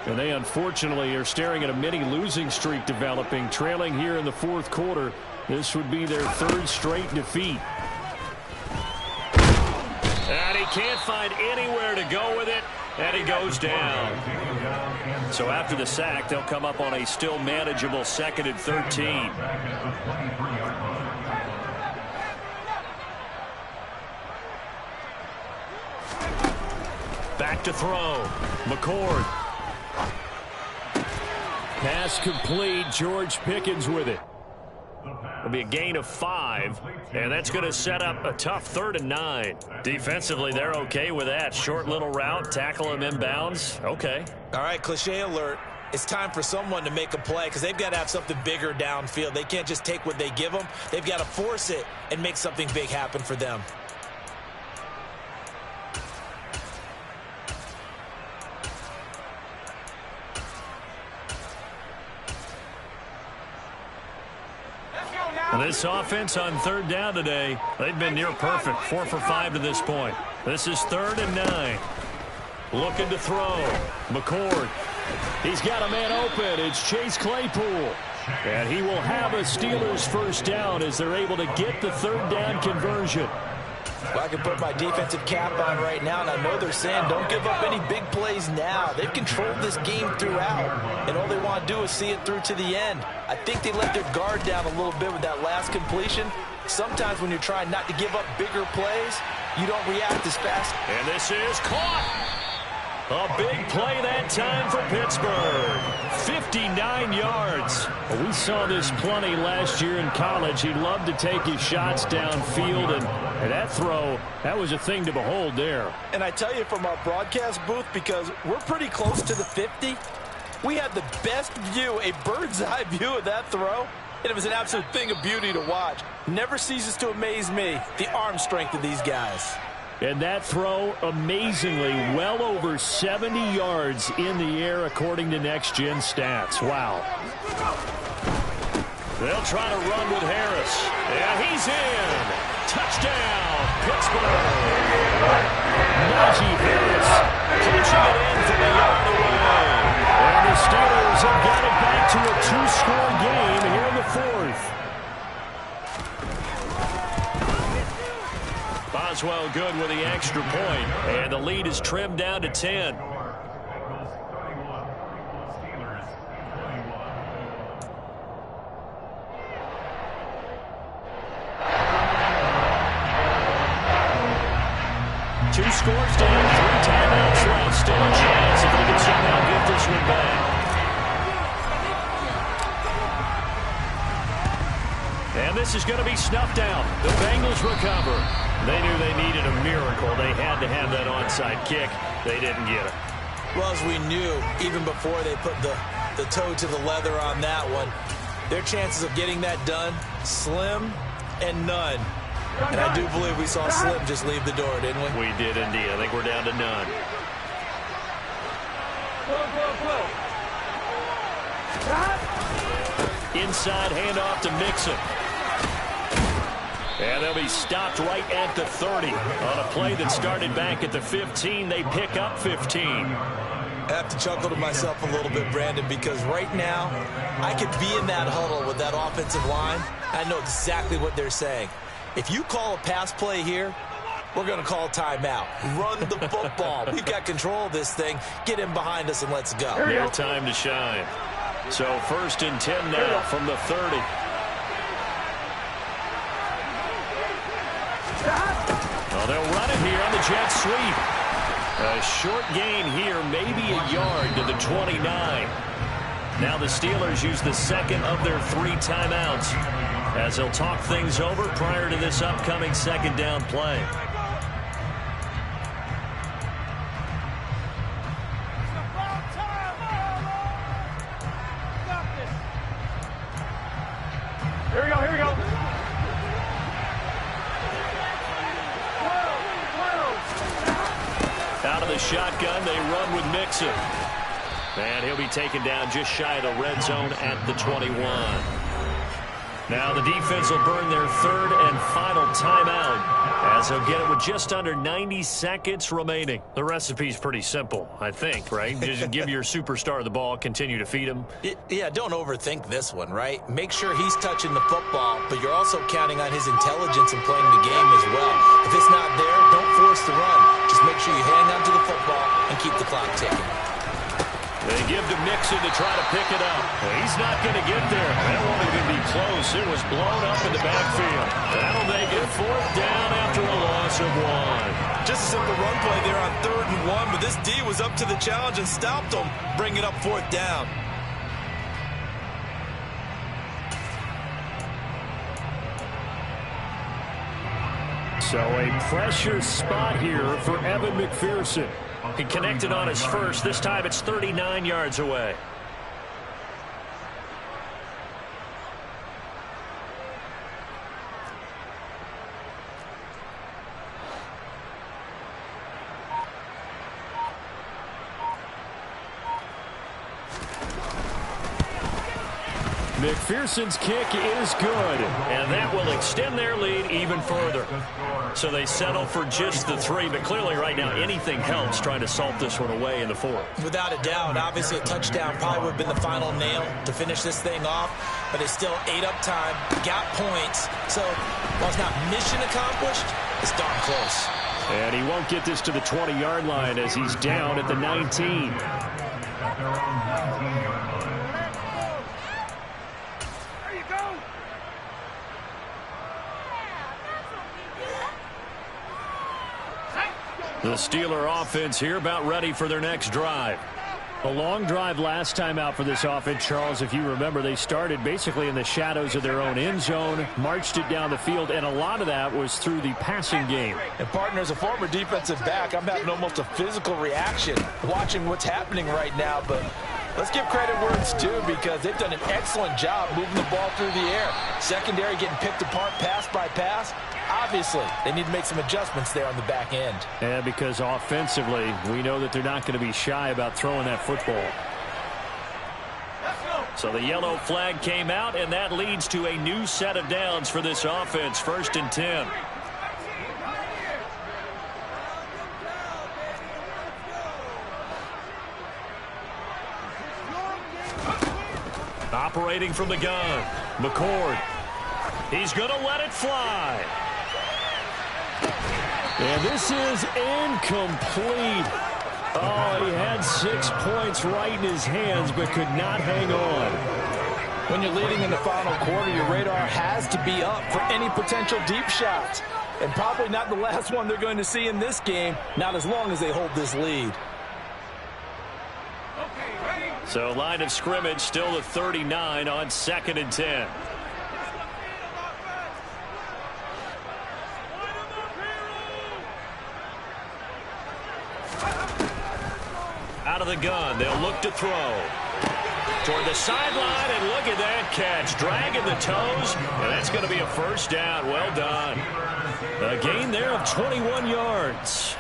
And they unfortunately are staring at a mini losing streak developing, trailing here in the fourth quarter. This would be their 3rd straight defeat. And he can't find anywhere to go with it, and he goes down. So after the sack, they'll come up on a still manageable 2nd and 13. Back to throw. McCord. Pass complete. George Pickens with it. It'll be a gain of 5, and that's going to set up a tough 3rd and 9. Defensively, they're okay with that. Short little route, tackle him inbounds. Okay. All right, cliche alert. It's time for someone to make a play because they've got to have something bigger downfield. They can't just take what they give them. They've got to force it and make something big happen for them. This offense on 3rd down today, they've been near perfect. 4 for 5 to this point. This is 3rd and 9. Looking to throw. McCord. He's got a man open. It's Chase Claypool. And he will have a Steelers first down as they're able to get the 3rd down conversion. Well, I can put my defensive cap on right now, and I know they're saying don't give up any big plays now. They've controlled this game throughout, and all they want to do is see it through to the end. I think they let their guard down a little bit with that last completion. Sometimes when you're trying not to give up bigger plays, you don't react as fast. And this is caught. A big play that time for Pittsburgh. 59 yards. Well, we saw this plenty last year in college. He loved to take his shots downfield, and that throw, that was a thing to behold there. And I tell you from our broadcast booth, because we're pretty close to the 50, we had the best view, a bird's eye view of that throw, and it was an absolute thing of beauty to watch. Never ceases to amaze me, the arm strength of these guys. And that throw, amazingly, well over 70 yards in the air, according to Next Gen Stats. Wow. They'll try to run with Harris. Yeah, he's in. Touchdown, Pittsburgh. Najee Harris punching it in from a yard away. And the Steelers have got it back to a 2-score game here in the 4th. that lead is trimmed down to 10. Bengals 31, Steelers 21. 2 scores down, 3 timeouts left. Still a chance if they can somehow get this one back. And this is going to be snuffed out. The Bengals recover. They knew they needed a miracle. They had to have that onside kick. They didn't get it. Well, as we knew, even before they put the toe to the leather on that one, their chances of getting that done, slim and none. And I do believe we saw Slim just leave the door, didn't we? We did indeed. I think we're down to none. Inside handoff to Mixon. And they'll be stopped right at the 30. On a play that started back at the 15, they pick up 15. I have to chuckle to myself a little bit, Brandon, because right now I could be in that huddle with that offensive line. I know exactly what they're saying. If you call a pass play here, we're going to call timeout. Run the football. We've got control of this thing. Get him behind us and let's go. Their time to shine. So 1st and 10 now from the 30. Well, they'll run it here on the jet sweep. A short gain here, maybe a yard to the 29. Now the Steelers use the second of their 3 timeouts as they'll talk things over prior to this upcoming 2nd down play. Here we go, here we go. Out of the shotgun, they run with Mixon. And he'll be taken down just shy of the red zone at the 21. Now the defense will burn their 3rd and final timeout as they'll get it with just under 90 seconds remaining. The recipe's pretty simple, I think, right? Just give your superstar the ball, continue to feed him. Yeah, don't overthink this one, right? Make sure he's touching the football, but you're also counting on his intelligence in playing the game as well. If it's not there, don't force the run. Just make sure you hang on to the football and keep the clock ticking. They give to Mixon to try to pick it up. Well, he's not going to get there. That won't even be close. It was blown up in the backfield. That'll make it 4th down after a loss of 1. Just a simple run play there on 3rd and 1, but this D was up to the challenge and stopped him, bringing up 4th down. So a pressure spot here for Evan McPherson. He connected on his first. This time it's 39 yards away. McPherson's kick is good, and that will extend their lead even further. So they settle for just the 3, but clearly right now anything helps trying to salt this one away in the 4th. Without a doubt, obviously a touchdown probably would have been the final nail to finish this thing off, but it's still 8 up time, got points, so while it's not mission accomplished, it's darn close. And he won't get this to the 20-yard line as he's down at the 19. At their own 19-yard line. The Steeler offense here about ready for their next drive. A long drive last time out for this offense, Charles. If you remember, they started basically in the shadows of their own end zone, marched it down the field, and a lot of that was through the passing game. And, partner, as a former defensive back, I'm having almost a physical reaction watching what's happening right now, but let's give credit where it's due because they've done an excellent job moving the ball through the air. Secondary getting picked apart pass by pass. Obviously, they need to make some adjustments there on the back end. Yeah, because offensively, we know that they're not going to be shy about throwing that football. So the yellow flag came out, and that leads to a new set of downs for this offense. 1st and 10. Operating from the gun, McCord. He's going to let it fly. And this is incomplete. Oh, he had 6 points right in his hands, but could not hang on. When you're leading in the final quarter, your radar has to be up for any potential deep shots. And probably not the last one they're going to see in this game, not as long as they hold this lead. So line of scrimmage still at 39 on 2nd and 10. Out of the gun, they'll look to throw. Toward the sideline, and look at that catch. Dragging the toes, and that's going to be a first down. Well done. A gain there of 21 yards.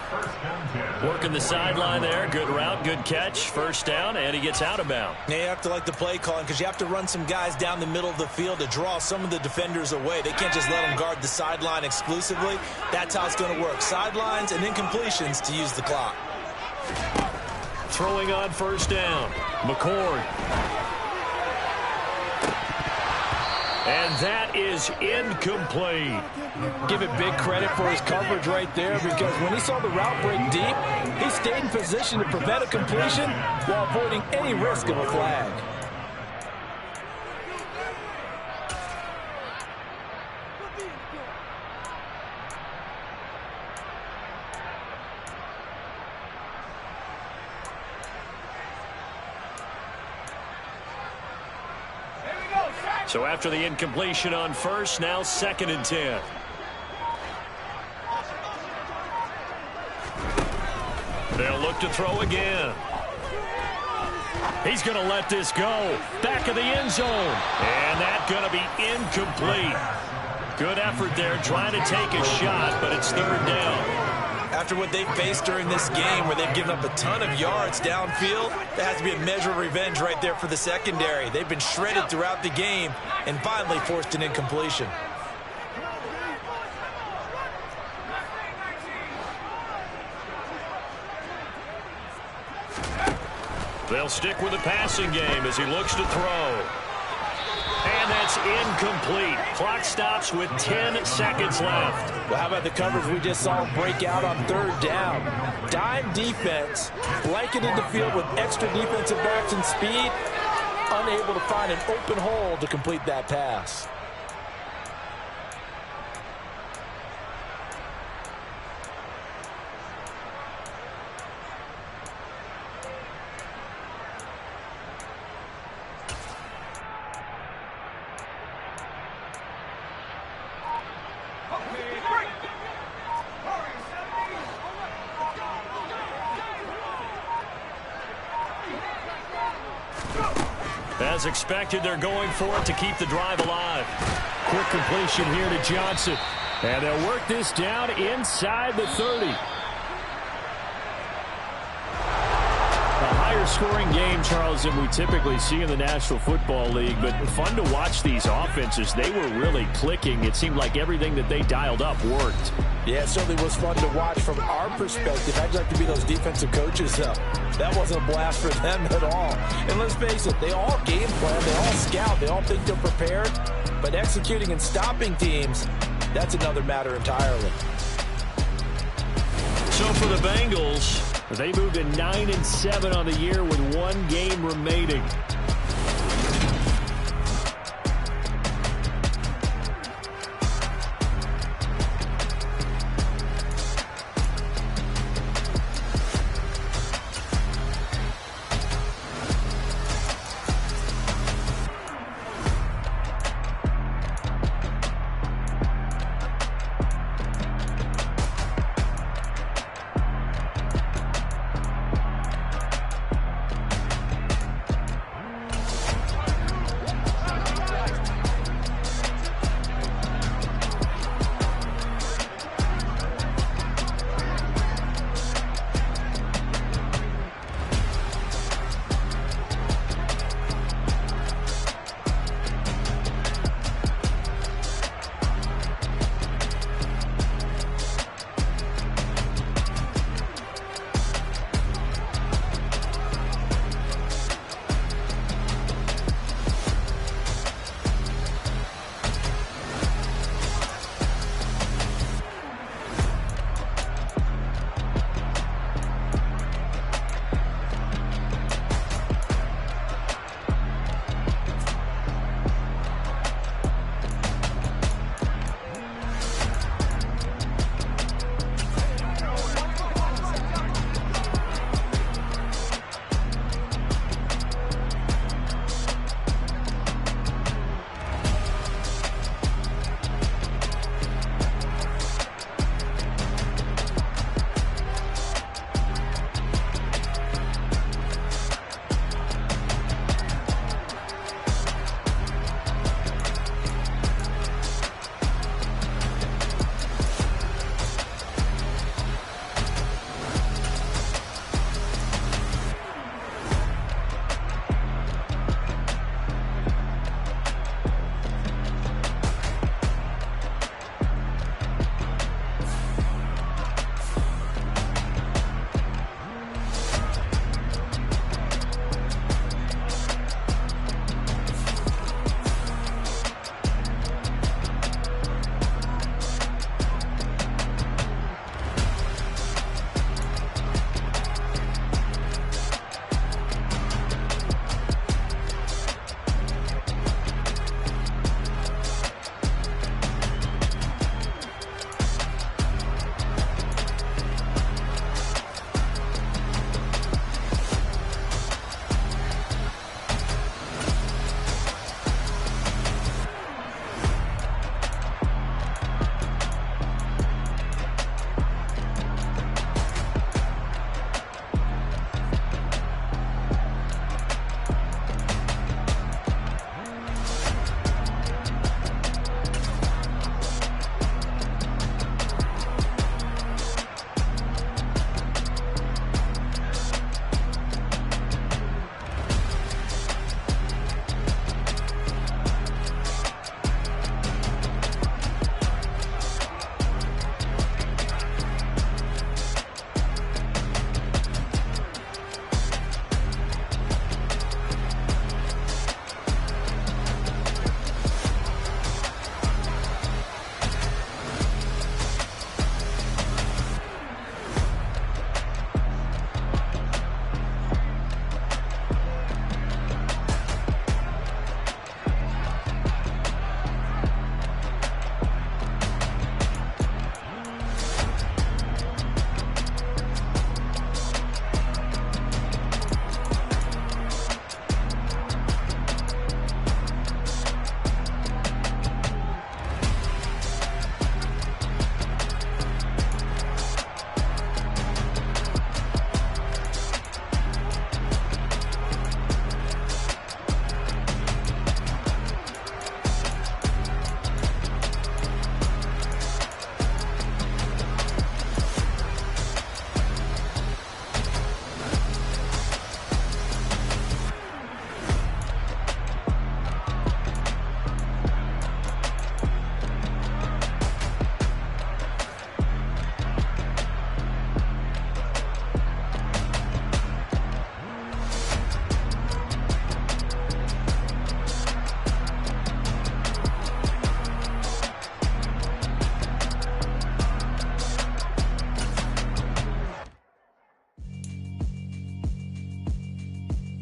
Working the sideline there. Good route, good catch. First down, and he gets out of bounds. Now you have to like the play calling because you have to run some guys down the middle of the field to draw some of the defenders away. They can't just let them guard the sideline exclusively. That's how it's going to work. Sidelines and incompletions to use the clock. Throwing on first down. McCord. And that is incomplete. Give it big credit for his coverage right there because when he saw the route break deep, he stayed in position to prevent a completion while avoiding any risk of a flag. So after the incompletion on first, now 2nd and 10. They'll look to throw again. He's going to let this go. Back of the end zone. And that's going to be incomplete. Good effort there trying to take a shot, but it's 3rd down. After what they faced during this game where they've given up a ton of yards downfield, there has to be a measure of revenge right there for the secondary. They've been shredded throughout the game and finally forced an incompletion. They'll stick with the passing game as he looks to throw. And that's incomplete. Clock stops with 10 seconds left. Well, how about the coverage we just saw break out on 3rd down? Dime defense, blanketed the field with extra defensive backs and speed, unable to find an open hole to complete that pass. As expected, they're going for it to keep the drive alive. Quick completion here to Johnson. And they'll work this down inside the 30. A higher scoring game, Charles, than we typically see in the National Football League. But fun to watch these offenses. They were really clicking. It seemed like everything that they dialed up worked. Yeah, it certainly was fun to watch from our perspective. I'd like to be those defensive coaches, though. That wasn't a blast for them at all. And let's face it, they all game plan, they all scout, they all think they're prepared. But executing and stopping teams, that's another matter entirely. So for the Bengals, they moved to 9-7 on the year with 1 game remaining.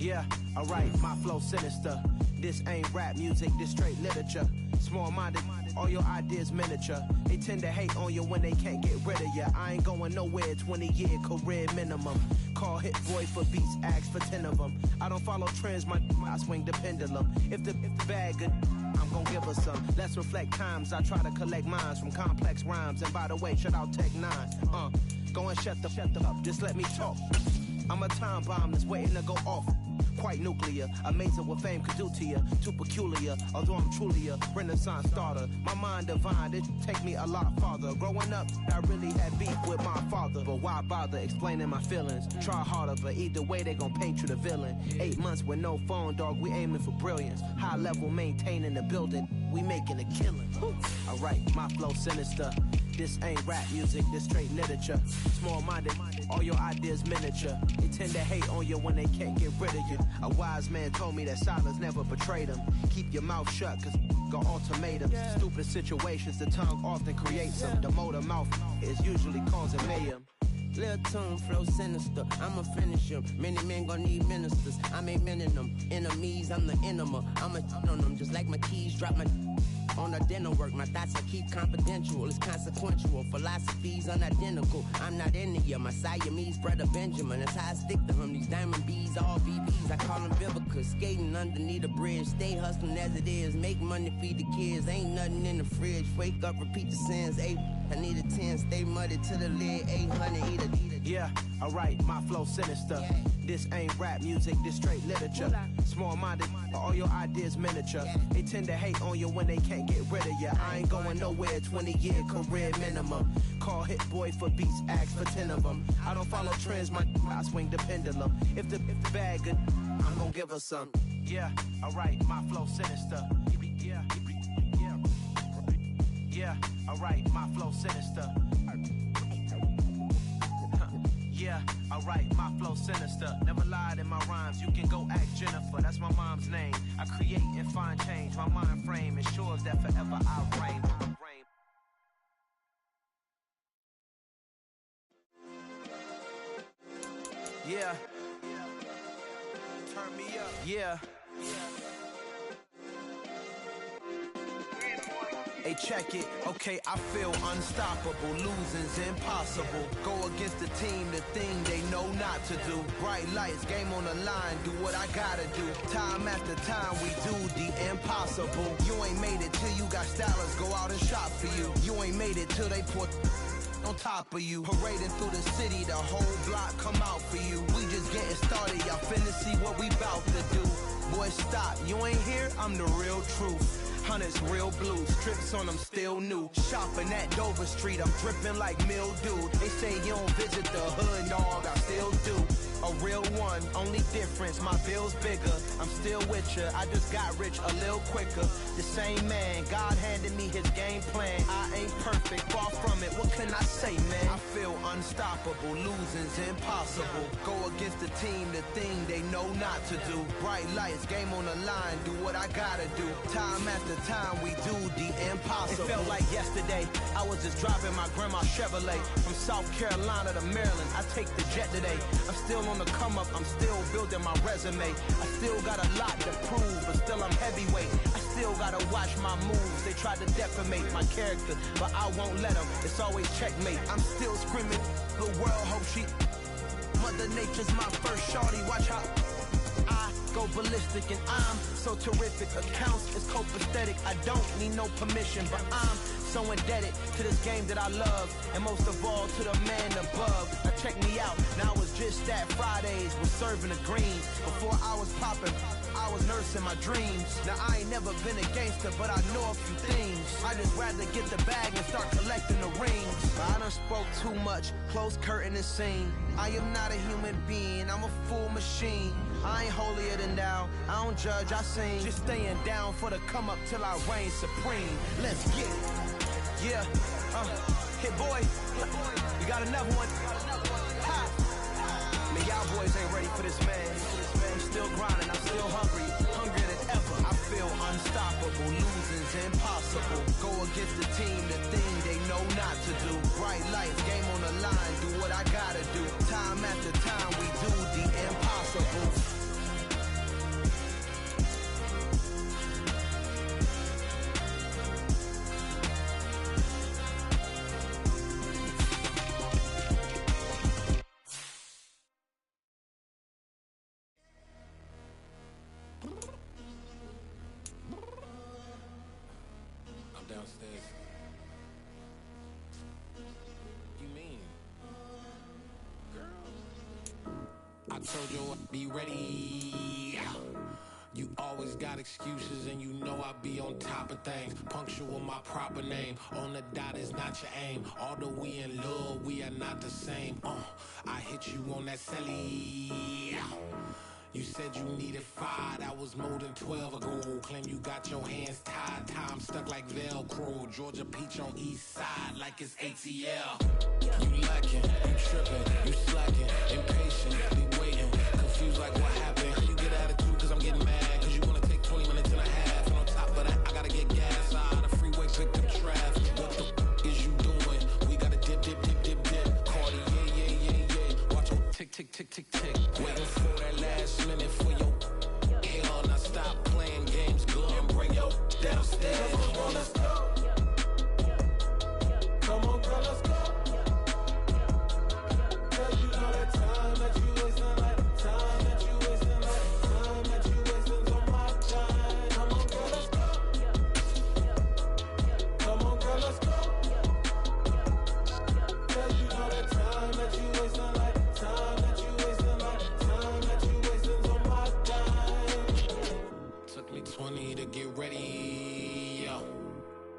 Yeah, alright, my flow sinister. This ain't rap music, this straight literature. Small-minded, all your ideas miniature. They tend to hate on you when they can't get rid of you. I ain't going nowhere, 20-year career minimum. Call Hit Boy for beats, ask for 10 of them. I don't follow trends, I swing the pendulum. If the bag good, I'm gon' give her some. Let's reflect times, I try to collect minds from complex rhymes. And by the way, shout out Tech 9. Go and shut the up, just let me talk. I'm a time bomb that's waiting to go off. Quite nuclear, amazing what fame could do to you. Too peculiar, although I'm truly a renaissance starter. My mind divine, it take me a lot farther. Growing up, I really had beef with my father. But why bother explaining my feelings? Try harder, but either way they gon' paint you the villain. 8 months with no phone, dog, we aiming for brilliance. High level maintaining the building, we making a killing. Alright, my flow sinister. This ain't rap music, this straight literature. Small-minded, all your ideas miniature. They tend to hate on you when they can't get rid of you. A wise man told me that silence never betrayed him. Keep your mouth shut, cause got ultimatums. Stupid situations, the tongue often creates them. The motor mouth is usually causing mayhem. Lil' tune, flow sinister, I'ma finish him. Many men gon' need ministers, I'm aiming them. Enemies, I'm the enema. I'ma on them, just like my keys, drop my on the dinner work. My thoughts I keep confidential, it's consequential. Philosophies unidentical, I'm not into you. My Siamese brother Benjamin, that's how I stick to him. These diamond bees, all BBs, I call them Vivica. Skating underneath a bridge, stay hustling as it is. Make money, feed the kids, ain't nothing in the fridge. Wake up, repeat the sins, 8, I need a 10, stay muddy to the lid, 800, eat a. Yeah, alright, my flow sinister. This ain't rap music, this straight literature. Small-minded, all your ideas miniature. They tend to hate on you when they can't get rid of you. I ain't going nowhere, 20-year career minimum. Call Hit Boy for beats, ask for 10 of them. I don't follow trends, I swing the pendulum. If the bag good, I'm gon' give her some. Yeah, alright, my flow sinister. Yeah, alright, my flow sinister. Yeah, alright, my flow sinister. Never lied in my rhymes, you can go ask Jennifer. That's my mom's name. I create and find change. My mind frame ensures that forever I'll reign. Yeah. Turn me up. Yeah. Hey, check it. Okay, I feel unstoppable. Losing's impossible. Go against the team, the thing they know not to do. Bright lights, game on the line. Do what I gotta do. Time after time, we do the impossible. You ain't made it till you got stylists go out and shop for you. You ain't made it till they put on top of you. Parading through the city, the whole block come out for you. We just getting started, y'all finna see what we bout to do. Boy, stop, you ain't here, I'm the real truth. Hunters, real blues, strips on them still new. Shopping at Dover Street, I'm dripping like mildew. They say you don't visit the hood, dog, I still do. A real one, only difference, my bill's bigger. I'm still with ya, I just got rich a little quicker. The same man, God handed me his game plan. I ain't perfect, far from it, what can I say, man? I feel unstoppable, losing's impossible. Go against the team, the thing they know not to do. Bright lights, game on the line, do what I gotta do. Time after time, we do the impossible. It felt like yesterday, I was just driving my grandma's Chevrolet. From South Carolina to Maryland, I take the jet today. I'm still on the come up, I'm still building my resume. I still got a lot to prove, but still I'm heavyweight. I still gotta watch my moves. They tried to defamate my character, but I won't let them. It's always checkmate. I'm still screaming, the world hope she. Mother Nature's my first shorty. Watch how I go ballistic, and I'm so terrific. Accounts is copacetic. I don't need no permission, but I'm so indebted to this game that I love, and most of all to the man above. Now check me out, now I was just at Fridays, was serving the greens. Before I was popping, I was nursing my dreams. Now I ain't never been a gangster, but I know a few things. I just rather get the bag and start collecting the rings. I done spoke too much, close curtain and scene. I am not a human being, I'm a full machine. I ain't holier than thou, I don't judge, I sing. Just staying down for the come up till I reign supreme. Let's get it. Yeah, Hit Boy, we got another one. Ha! Man, y'all boys ain't ready for this, man. I'm still grinding, I'm still hungry, hungrier than ever. I feel unstoppable, losing's impossible. Go against the team, the thing they know not to do. Bright lights, game on the line, do what I gotta do. Time after time, we do the impossible. told you I'd be ready. You always got excuses and you know I be on top of things. Punctual my proper name. On the dot is not your aim. Although we in love, we are not the same. I hit you on that celly. You said you needed 5, that was more than 12 ago. Claim you got your hands tied, time stuck like Velcro. Georgia Peach on east side like it's ATL. You lacking, you tripping, you slacking, impatient, be waiting, confused like what happened. How you get attitude cause I'm getting mad, cause you wanna take 20 minutes and a half. And on top of that, I gotta get gas out of the freeway, pick up traffic. What the is you doing? We gotta dip, dip, dip, dip, dip. Cardi, yeah. Watch your tick, tick, tick, tick, tick. Waiting for that last minute for your hell. Now stop playing games, go and bring your downstairs. Come on, let's go. Come on, girl, let's go. Cause you know that time that you wasting, like time that you wasting, like time that you wasting on my time. Come on, girl, let's go. Come on, girl, let's go. Cause you know that time that you wasting, like time that you wasting, like time that you wasting on my time. Took me 20 to get ready, yo.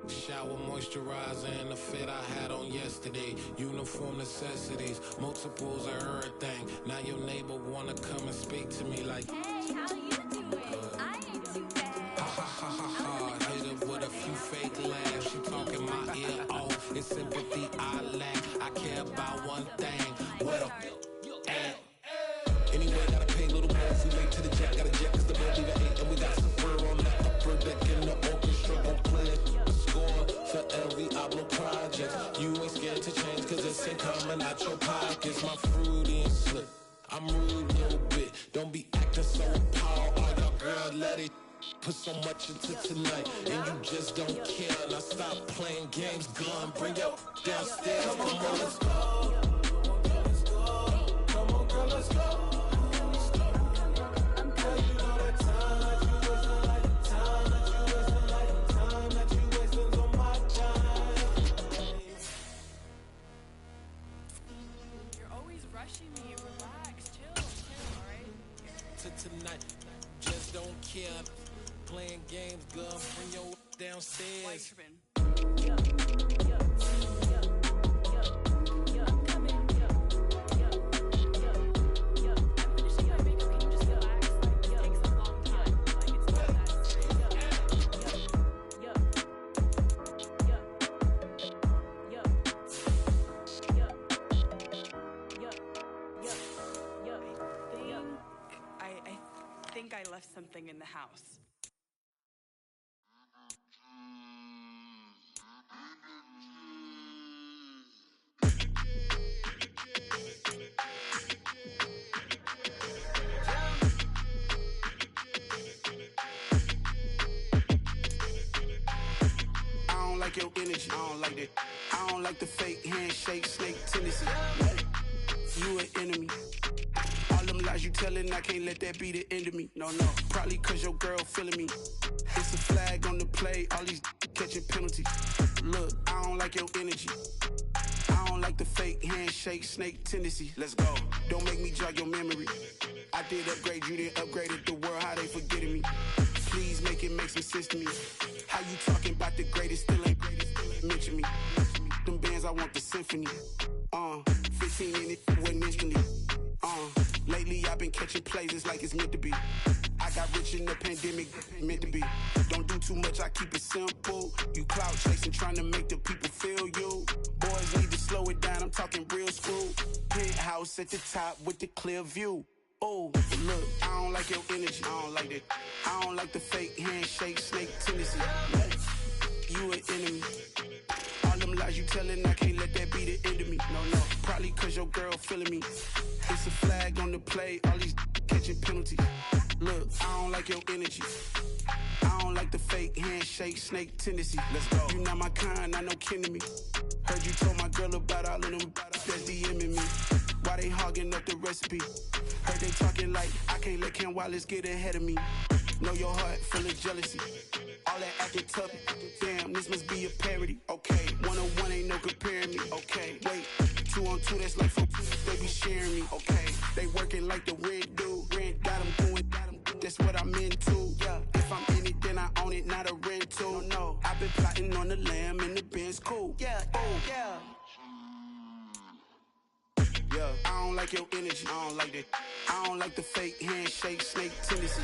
Shower moisturizer and the fit I had on yesterday. Uniform necessities, multiples of everything. Now your neighbor wanna come and speak to me like, hey, how you doing? I ain't too bad. Ha ha ha ha ha. Hit her with a few fake laughs. She talking my ear off. It's sympathy I lack. I care about one thing. What up? Anyway, gotta pay a little more if we late to the jet. Got a jet cause the boat leave at 8. And we got some fur on the upper deck in the orchestra. Gon' play a score for every Oblo project. You ain't scared to change cause it's ain't coming out your pockets. My fruity and slip. I'm rude a little bit. Don't be acting so appalled. All y'all girl, let it put so much into tonight. And you just don't care. Now stop playing games. Gun, bring your downstairs. Come on, let's go. Come on, girl, let's go. Tonight, just don't care. Playing games, girl, bring your downstairs. I left something in the house. I don't like your energy. I don't like that. I don't like the fake handshake, snake tendency. You an enemy. All them lies you telling, I can't let that be the end of me. No, probably cause your girl feeling me. It's a flag on the play, all these catching penalties. Look, I don't like your energy. I don't like the fake handshake, snake tendency. Let's go. Don't make me jog your memory. I did upgrade, you didn't upgrade it. The world, how they forgetting me. Please make it make some sense to me. How you talking about the greatest, still ain't greatest, mention me. Them bands, I want the symphony. 15 in it, wasn't instantly. Lately I've been catching plays, it's like it's meant to be. I got rich in the pandemic, meant to be. Don't do too much, I keep it simple. You clout chasing, trying to make the people feel you. Boys need to slow it down, I'm talking real school. Penthouse at the top with the clear view. Oh, look, I don't like your energy. I don't like that. I don't like the fake handshake, snake tendency. You an enemy. All them lies you telling, I can't let that be the end of me. No, probably cause your girl feeling me. It's a flag on the play, all these catching penalties. Look, I don't like your energy. I don't like the fake handshake, snake tendency. Let's go. You not my kind, I know kin to me. Heard you told my girl about all of them that's DMing me. Why they hogging up the recipe? Heard they talking like I can't let Ken Wallace get ahead of me. Know your heart full of jealousy. All that acting tough, damn, this must be a parody. Okay, 1-on-1 ain't no comparing me. Okay, wait, 2-on-2, that's like 4. they be sharing me. Okay, they working like the rent do. Rent got them going, that's what I'm into. Yeah, if I'm in it, then I own it, not a rental. No, I've been plotting on the lamb and the Benz cool. Yeah, yeah. Yeah, I don't like your energy, I don't like that. I don't like the fake handshake, snake tendency.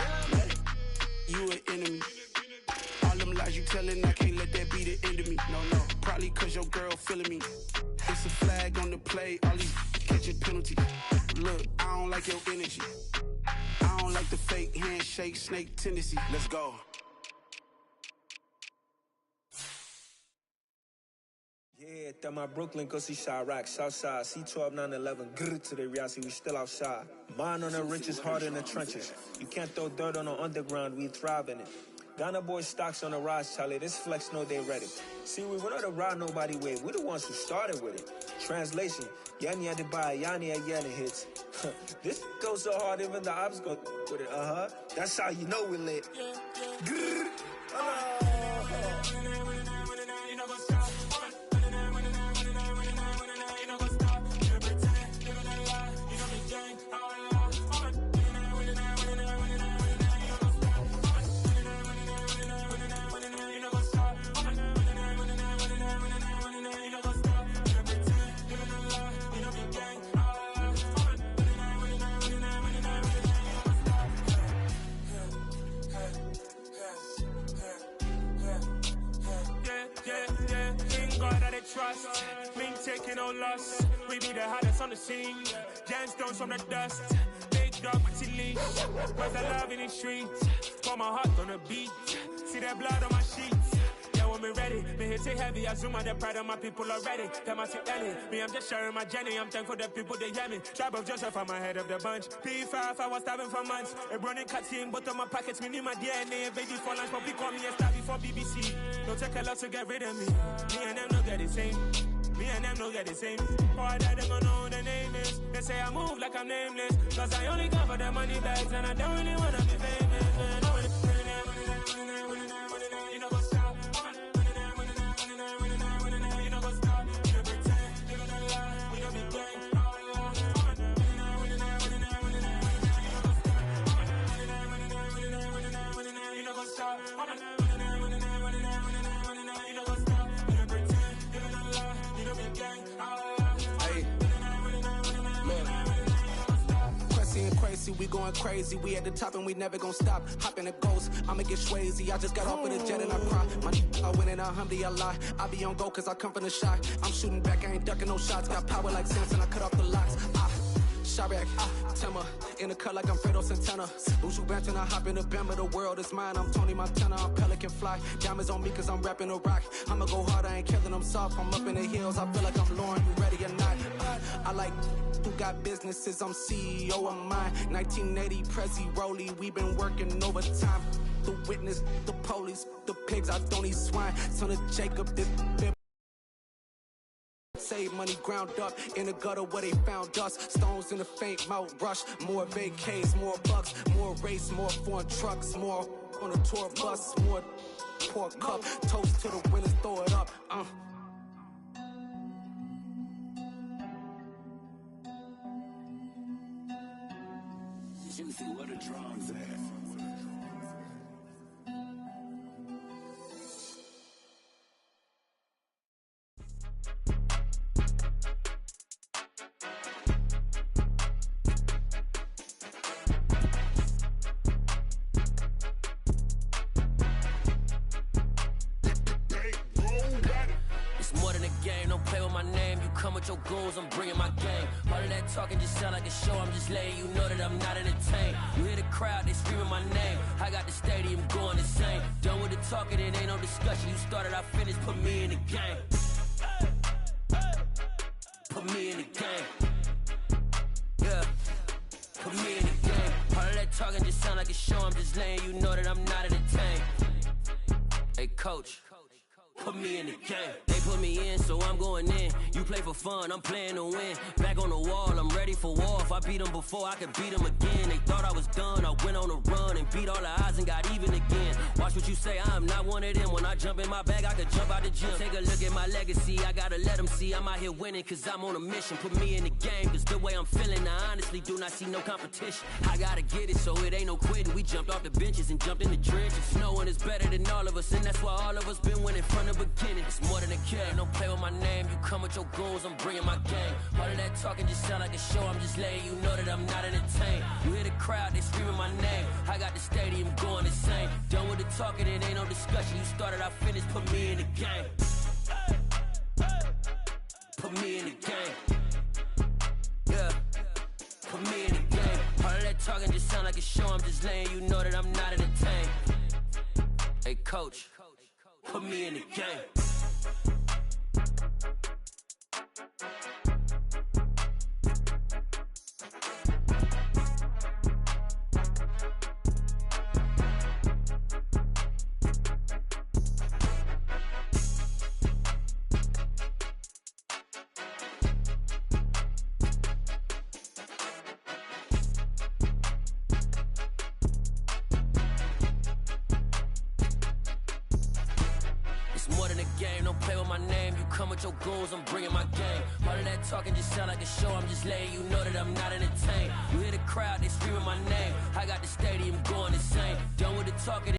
You an enemy. All them lies you telling, I can't let that be the end of me. No, probably cause your girl feeling me. It's a flag on the play, all these catching penalties. Look, I don't like your energy. I don't like the fake handshake, snake tendency. Let's go. Yeah, that my Brooklyn, go see Chirac, Southside, C12, 911, grrr to the reality, we still outside. Mine on the riches, hard in the trenches. You can't throw dirt on the underground, we thrive in it. Ghana boys stocks on the rise, Charlie, this flex know they ready. See, we were not to ride nobody with, we the ones who started with it. Translation, Yanni had to buy, Yanni had Yanni hits. This goes so hard, even the ops go with it, That's how you know we lit. Grrr, Trust, me taking no loss. We be the hottest on the scene. Gemstones from the dust. Big dog with your leash. Where's the love in the streets? Pour my heart on the beat. See that blood on my sheets. Yeah, when we ready, me hit it heavy. I zoom out the pride of my people already. Them I see Ellie. Me, I'm just sharing my journey. I'm thankful that people they hear me. Tribe of Joseph, I'm ahead of the bunch. P5, I was starving for months. A running cutscene, but on my pockets, me need my DNA. Baby for lunch, but we call me a star before BBC. Don't take a lot to get rid of me. Me and them no get the same. Me and them no get the same. Boy, that them gonna know who the name is. They say I move like I'm nameless. Cause I only come for the money bags and I don't really wanna be famous. You know what's stop. You know what's stop. You don't pretend. You don't lie. We don't be gang. You know what's stop. We going crazy, we at the top and we never gonna stop. Hop in the ghost, I'ma get swayzy. I just got off of the jet and I cry. My I win and alhamdulillah. I be on go cause I come from the shot. I'm shooting back, I ain't ducking no shots. Got power like Samson, I cut off the locks. Chirac, Timmer, in the cut like I'm Fredo Santana. Buju Banton, I hop in the Bama, the world is mine. I'm Tony Montana, I'm Pelican Fly. Diamonds on me cause I'm rapping a rock. I'ma go hard, I ain't killing them soft. I'm up in the hills, I feel like I'm Lauren, you ready or not? I like who got businesses, I'm CEO of mine. 1980 Prezi Rolly, we been working overtime. The witness, the police, the pigs, I don't eat swine. Son of Jacob, this been save money ground up in the gutter where they found us. Stones in the faint Mount Rush. More vacays, more bucks, more race, more foreign trucks, more on a tour bus, more pour cup. Toast to the winners, throw it up. Juicy, where the drums at? Your goals, I'm bringing my game. All of that talking just sound like a show. I'm just letting you know that I'm not entertained. You hear the crowd, they screaming my name. I got the stadium going insane. Done with the talking, it ain't no discussion. You started, I finished, put me in the game. Put me in the game. Yeah, put me in the game. All of that talking just sound like a show. I'm just letting you know that I'm not entertained. Hey, coach, put me in the game. They put me in, so I'm going in. You play for fun, I'm playing to win. Back on the wall, I'm ready for war. If I beat them before, I could beat them again. They thought I was done, I went on a run and beat all the odds and got even again. Watch what you say, I'm not one of them. When I jump in my bag, I could jump out the gym. Take a look at my legacy, I gotta let them see I'm out here winning, cause I'm on a mission. Put me in the game, cause the way I'm feeling, I honestly do not see no competition. I gotta get it, so it ain't no quitting. We jumped off the benches and jumped in the trenches. No one is better than all of us, and that's why all of us been winning from the beginning. It's more than a game, don't play with my name. You come with your goons, I'm bringing my game. All of that talking just sound like a show, I'm just letting you know that I'm not entertained. You hear the crowd, they screaming my name. I got the stadium going insane. Done with the talking, it ain't no discussion. You started, I finished, put me in the game. Put me in the game. Yeah, put me in the game. All of that talking just sound like a show, I'm just letting you know that I'm not entertained. Hey coach, put me in the game. Your goons, I'm bringing my game. All of that talking just sound like a show, I'm just letting you know that I'm not entertained. You hear the crowd, they screaming my name. I got the stadium going insane. Done with the talking.